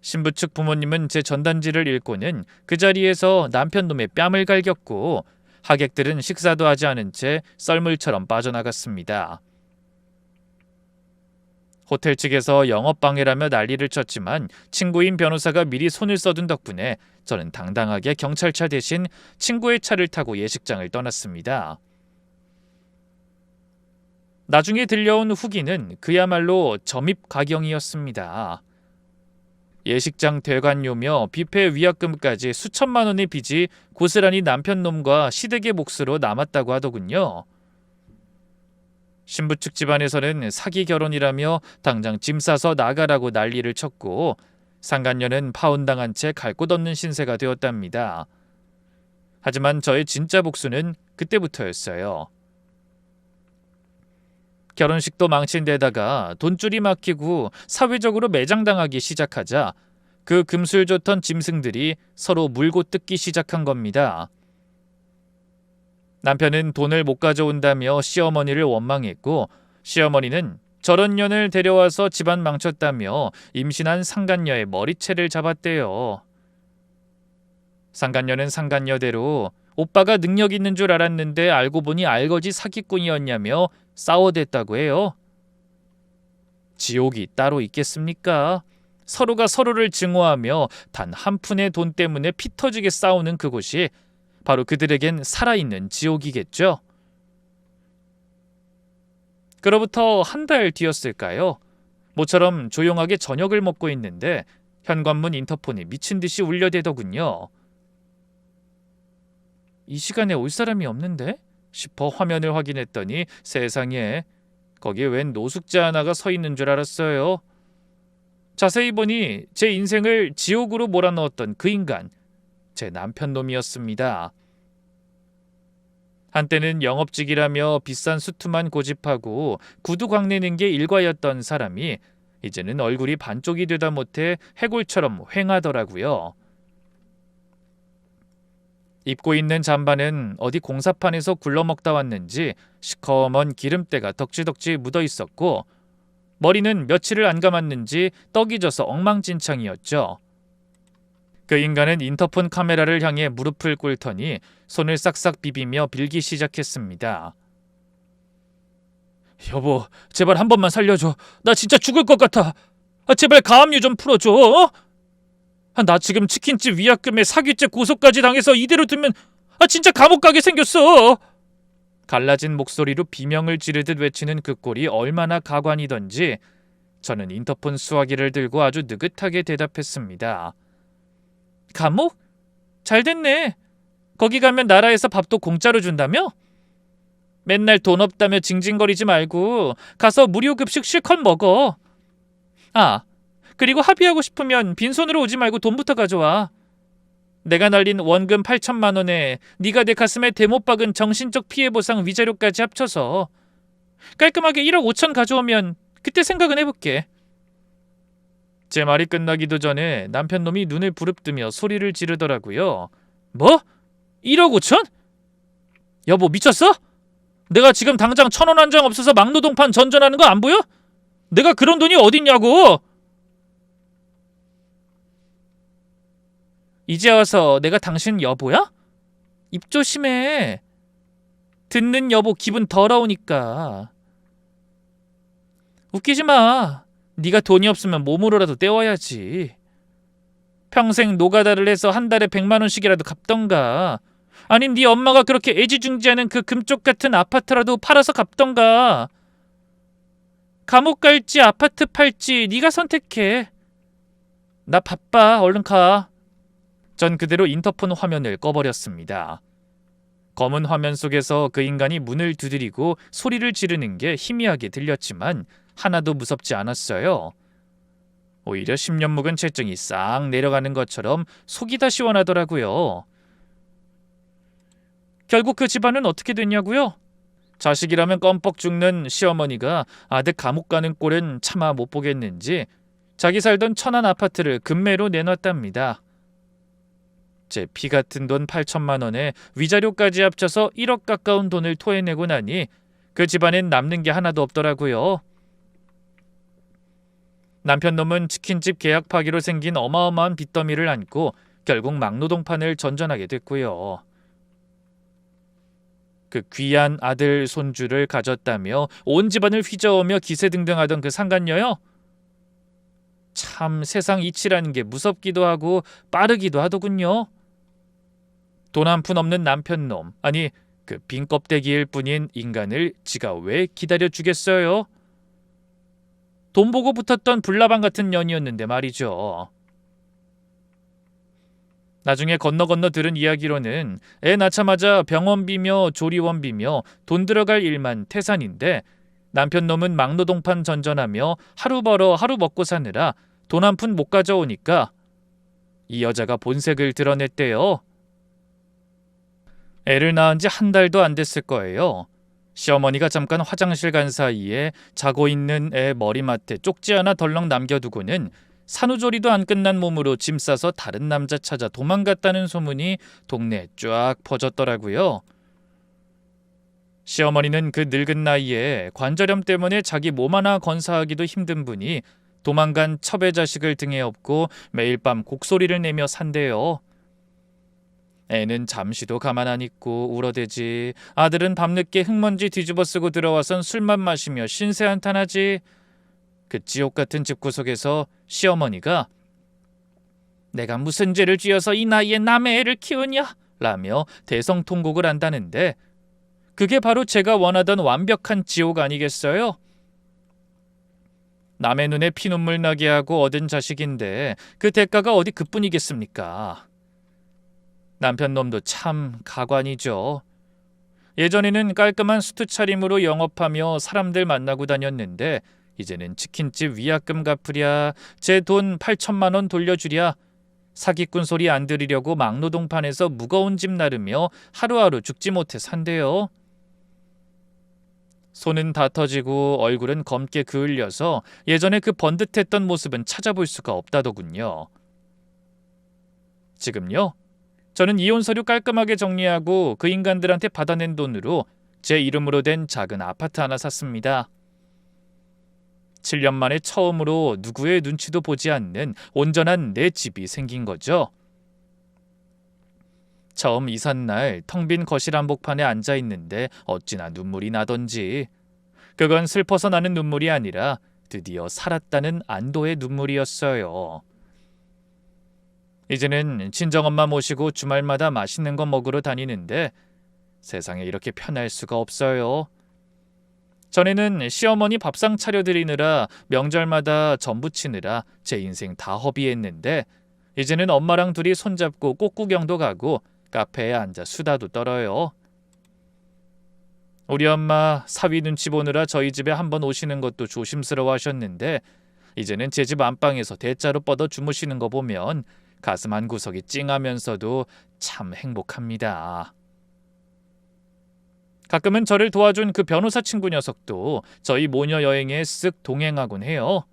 신부 측 부모님은 제 전단지를 읽고는 그 자리에서 남편놈의 뺨을 갈겼고 하객들은 식사도 하지 않은 채 썰물처럼 빠져나갔습니다. 호텔 측에서 영업방해라며 난리를 쳤지만 친구인 변호사가 미리 손을 써둔 덕분에 저는 당당하게 경찰차 대신 친구의 차를 타고 예식장을 떠났습니다. 나중에 들려온 후기는 그야말로 점입가경이었습니다. 예식장 대관료며 뷔페 위약금까지 수천만 원의 빚이 고스란히 남편놈과 시댁의 몫으로 남았다고 하더군요. 신부 측 집안에서는 사기 결혼이라며 당장 짐 싸서 나가라고 난리를 쳤고 상간녀는 파혼당한 채 갈 곳 없는 신세가 되었답니다. 하지만 저의 진짜 복수는 그때부터였어요. 결혼식도 망친 데다가 돈줄이 막히고 사회적으로 매장당하기 시작하자 그 금술 좋던 짐승들이 서로 물고 뜯기 시작한 겁니다. 남편은 돈을 못 가져온다며 시어머니를 원망했고 시어머니는 저런 년을 데려와서 집안 망쳤다며 임신한 상간녀의 머리채를 잡았대요. 상간녀는 상간녀대로 오빠가 능력 있는 줄 알았는데 알고 보니 알거지 사기꾼이었냐며 싸워댔다고 해요. 지옥이 따로 있겠습니까? 서로가 서로를 증오하며 단 한 푼의 돈 때문에 피 터지게 싸우는 그곳이 바로 그들에겐 살아있는 지옥이겠죠. 그로부터 한 달 뒤였을까요? 모처럼 조용하게 저녁을 먹고 있는데 현관문 인터폰이 미친 듯이 울려대더군요. 이 시간에 올 사람이 없는데? 싶어 화면을 확인했더니 세상에, 거기에 웬 노숙자 하나가 서 있는 줄 알았어요. 자세히 보니 제 인생을 지옥으로 몰아넣었던 그 인간, 제 남편 놈이었습니다. 한때는 영업직이라며 비싼 수트만 고집하고 구두 광내는 게 일과였던 사람이 이제는 얼굴이 반쪽이 되다 못해 해골처럼 휑하더라고요. 입고 있는 잠바는 어디 공사판에서 굴러먹다 왔는지 시커먼 기름때가 덕지덕지 묻어 있었고, 머리는 며칠을 안 감았는지 떡이 져서 엉망진창이었죠. 그 인간은 인터폰 카메라를 향해 무릎을 꿇더니 손을 싹싹 비비며 빌기 시작했습니다. 여보, 제발 한 번만 살려줘. 나 진짜 죽을 것 같아. 제발 가압류 좀 풀어줘. 어? 나 지금 치킨집 위약금에 사기죄 고소까지 당해서 이대로 두면 진짜 감옥 가게 생겼어. 갈라진 목소리로 비명을 지르듯 외치는 그 꼴이 얼마나 가관이던지 저는 인터폰 수화기를 들고 아주 느긋하게 대답했습니다. 감옥? 잘 됐네. 거기 가면 나라에서 밥도 공짜로 준다며? 맨날 돈 없다며 징징거리지 말고 가서 무료 급식 실컷 먹어. 그리고 합의하고 싶으면 빈손으로 오지 말고 돈부터 가져와. 내가 날린 원금 8천만 원에 네가 내 가슴에 대못 박은 정신적 피해 보상 위자료까지 합쳐서 깔끔하게 1억 5천 가져오면 그때 생각은 해볼게. 제 말이 끝나기도 전에 남편 놈이 눈을 부릅뜨며 소리를 지르더라고요. 뭐? 1억 5천? 여보, 미쳤어? 내가 지금 당장 1,000원 한 장 없어서 막노동판 전전하는 거 안 보여? 내가 그런 돈이 어딨냐고. 이제 와서 내가 당신 여보야? 입 조심해. 듣는 여보 기분 더러우니까. 웃기지 마. 네가 돈이 없으면 몸으로라도 때워야지. 평생 노가다를 해서 한 달에 100만 원씩이라도 갚던가. 아님 네 엄마가 그렇게 애지중지하는 그 금쪽 같은 아파트라도 팔아서 갚던가. 감옥 갈지 아파트 팔지 네가 선택해. 나 바빠. 얼른 가. 전 그대로 인터폰 화면을 꺼버렸습니다. 검은 화면 속에서 그 인간이 문을 두드리고 소리를 지르는 게 희미하게 들렸지만 하나도 무섭지 않았어요. 오히려 10년 묵은 체증이 싹 내려가는 것처럼 속이 다 시원하더라고요. 결국 그 집안은 어떻게 됐냐고요? 자식이라면 껌뻑 죽는 시어머니가 아들 감옥 가는 꼴은 차마 못 보겠는지 자기 살던 천안 아파트를 금매로 내놨답니다. 제 피 같은 돈 8천만 원에 위자료까지 합쳐서 1억 가까운 돈을 토해내고 나니 그 집안엔 남는 게 하나도 없더라고요. 남편 놈은 치킨집 계약 파기로 생긴 어마어마한 빚더미를 안고 결국 막노동판을 전전하게 됐고요. 그 귀한 아들 손주를 가졌다며 온 집안을 휘저으며 기세등등하던 그 상간녀요. 참 세상 이치라는 게 무섭기도 하고 빠르기도 하더군요. 돈 한 푼 없는 남편놈, 아니 그 빈 껍데기일 뿐인 인간을 지가 왜 기다려주겠어요? 돈 보고 붙었던 불나방 같은 년이었는데 말이죠. 나중에 건너 들은 이야기로는 애 낳자마자 병원비며 조리원비며 돈 들어갈 일만 태산인데 남편놈은 막노동판 전전하며 하루 벌어 하루 먹고 사느라 돈 한 푼 못 가져오니까 이 여자가 본색을 드러냈대요. 애를 낳은 지 한 달도 안 됐을 거예요. 시어머니가 잠깐 화장실 간 사이에 자고 있는 애 머리맡에 쪽지 하나 덜렁 남겨두고는 산후조리도 안 끝난 몸으로 짐 싸서 다른 남자 찾아 도망갔다는 소문이 동네에 쫙 퍼졌더라고요. 시어머니는 그 늙은 나이에 관절염 때문에 자기 몸 하나 건사하기도 힘든 분이 도망간 첩의 자식을 등에 업고 매일 밤 곡소리를 내며 산대요. 애는 잠시도 가만 안 있고 울어대지. 아들은 밤늦게 흙먼지 뒤집어 쓰고 들어와선 술만 마시며 신세 한탄하지. 그 지옥 같은 집구석에서 시어머니가 내가 무슨 죄를 지어서 이 나이에 남의 애를 키우냐? 라며 대성통곡을 한다는데 그게 바로 제가 원하던 완벽한 지옥 아니겠어요? 남의 눈에 피눈물 나게 하고 얻은 자식인데 그 대가가 어디 그뿐이겠습니까? 남편 놈도 참 가관이죠. 예전에는 깔끔한 수트 차림으로 영업하며 사람들 만나고 다녔는데 이제는 치킨집 위약금 갚으랴, 제 돈 8천만 원 돌려주랴, 사기꾼 소리 안 들으려고 막노동판에서 무거운 짐 나르며 하루하루 죽지 못해 산대요. 손은 다 터지고 얼굴은 검게 그을려서 예전에 그 번듯했던 모습은 찾아볼 수가 없다더군요. 지금요? 저는 이혼 서류 깔끔하게 정리하고 그 인간들한테 받아낸 돈으로 제 이름으로 된 작은 아파트 하나 샀습니다. 7년 만에 처음으로 누구의 눈치도 보지 않는 온전한 내 집이 생긴 거죠. 처음 이삿 날 텅 빈 거실 한복판에 앉아 있는데 어찌나 눈물이 나던지. 그건 슬퍼서 나는 눈물이 아니라 드디어 살았다는 안도의 눈물이었어요. 이제는 친정엄마 모시고 주말마다 맛있는 거 먹으러 다니는데 세상에 이렇게 편할 수가 없어요. 전에는 시어머니 밥상 차려드리느라 명절마다 전 부치느라 제 인생 다 허비했는데 이제는 엄마랑 둘이 손잡고 꽃구경도 가고 카페에 앉아 수다도 떨어요. 우리 엄마 사위 눈치 보느라 저희 집에 한번 오시는 것도 조심스러워 하셨는데 이제는 제 집 안방에서 대자로 뻗어 주무시는 거 보면 가슴 한 구석이 찡하면서도 참 행복합니다. 가끔은 저를 도와준 그 변호사 친구 녀석도 저희 모녀 여행에 쓱 동행하곤 해요.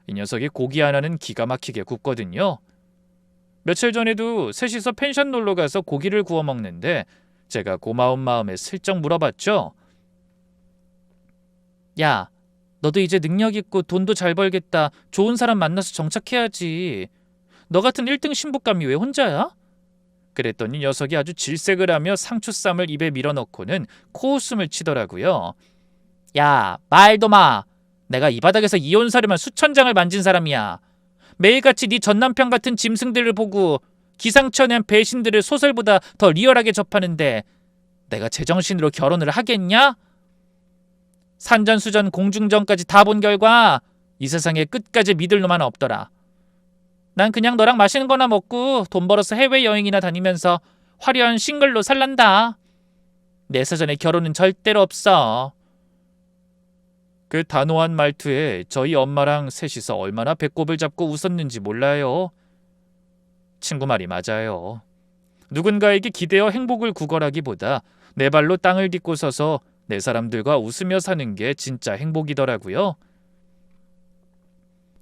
이 녀석이 고기 하나는 기가 막히게 굽거든요. 며칠 전에도 셋이서 펜션 놀러 가서 고기를 구워 먹는데 제가 고마운 마음에 슬쩍 물어봤죠. 야, 너도 이제 능력 있고 돈도 잘 벌겠다. 좋은 사람 만나서 정착해야지. 너 같은 1등 신부감이 왜 혼자야? 그랬더니 녀석이 아주 질색을 하며 상추쌈을 입에 밀어넣고는 코웃음을 치더라고요. 야, 말도 마. 내가 이 바닥에서 이혼 사료만 수천 장을 만진 사람이야. 매일같이 네 전남편 같은 짐승들을 보고 기상천외한 배신들을 소설보다 더 리얼하게 접하는데 내가 제정신으로 결혼을 하겠냐? 산전수전 공중전까지 다 본 결과 이 세상에 끝까지 믿을 놈 하나 없더라. 난 그냥 너랑 맛있는 거나 먹고 돈 벌어서 해외여행이나 다니면서 화려한 싱글로 살란다. 내 사전에 결혼은 절대로 없어. 그 단호한 말투에 저희 엄마랑 셋이서 얼마나 배꼽을 잡고 웃었는지 몰라요. 친구 말이 맞아요. 누군가에게 기대어 행복을 구걸하기보다 내 발로 땅을 딛고 서서 내 사람들과 웃으며 사는 게 진짜 행복이더라고요.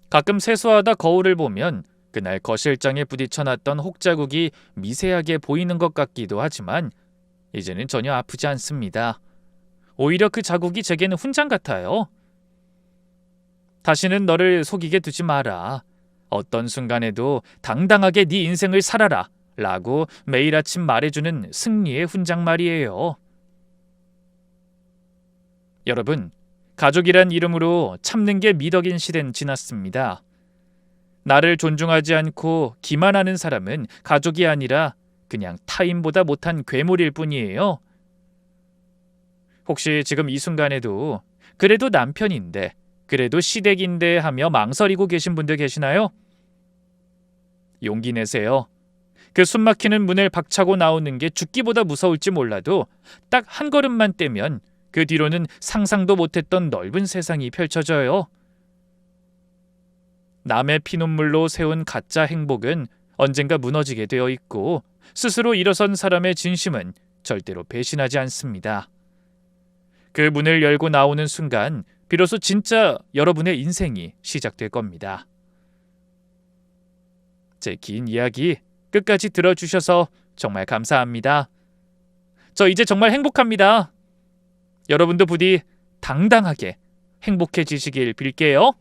가끔 세수하다 거울을 보면 그날 거실장에 부딪혀놨던 혹자국이 미세하게 보이는 것 같기도 하지만 이제는 전혀 아프지 않습니다. 오히려 그 자국이 제게는 훈장 같아요. 다시는 너를 속이게 두지 마라. 어떤 순간에도 당당하게 네 인생을 살아라. 라고 매일 아침 말해주는 승리의 훈장 말이에요. 여러분, 가족이란 이름으로 참는 게 미덕인 시대는 지났습니다. 나를 존중하지 않고 기만하는 사람은 가족이 아니라 그냥 타인보다 못한 괴물일 뿐이에요. 혹시 지금 이 순간에도 그래도 남편인데, 그래도 시댁인데 하며 망설이고 계신 분들 계시나요? 용기 내세요. 그 숨막히는 문을 박차고 나오는 게 죽기보다 무서울지 몰라도 딱 한 걸음만 떼면 그 뒤로는 상상도 못했던 넓은 세상이 펼쳐져요. 남의 피눈물로 세운 가짜 행복은 언젠가 무너지게 되어 있고 스스로 일어선 사람의 진심은 절대로 배신하지 않습니다. 그 문을 열고 나오는 순간 비로소 진짜 여러분의 인생이 시작될 겁니다. 제 긴 이야기 끝까지 들어주셔서 정말 감사합니다. 저 이제 정말 행복합니다. 여러분도 부디 당당하게 행복해지시길 빌게요.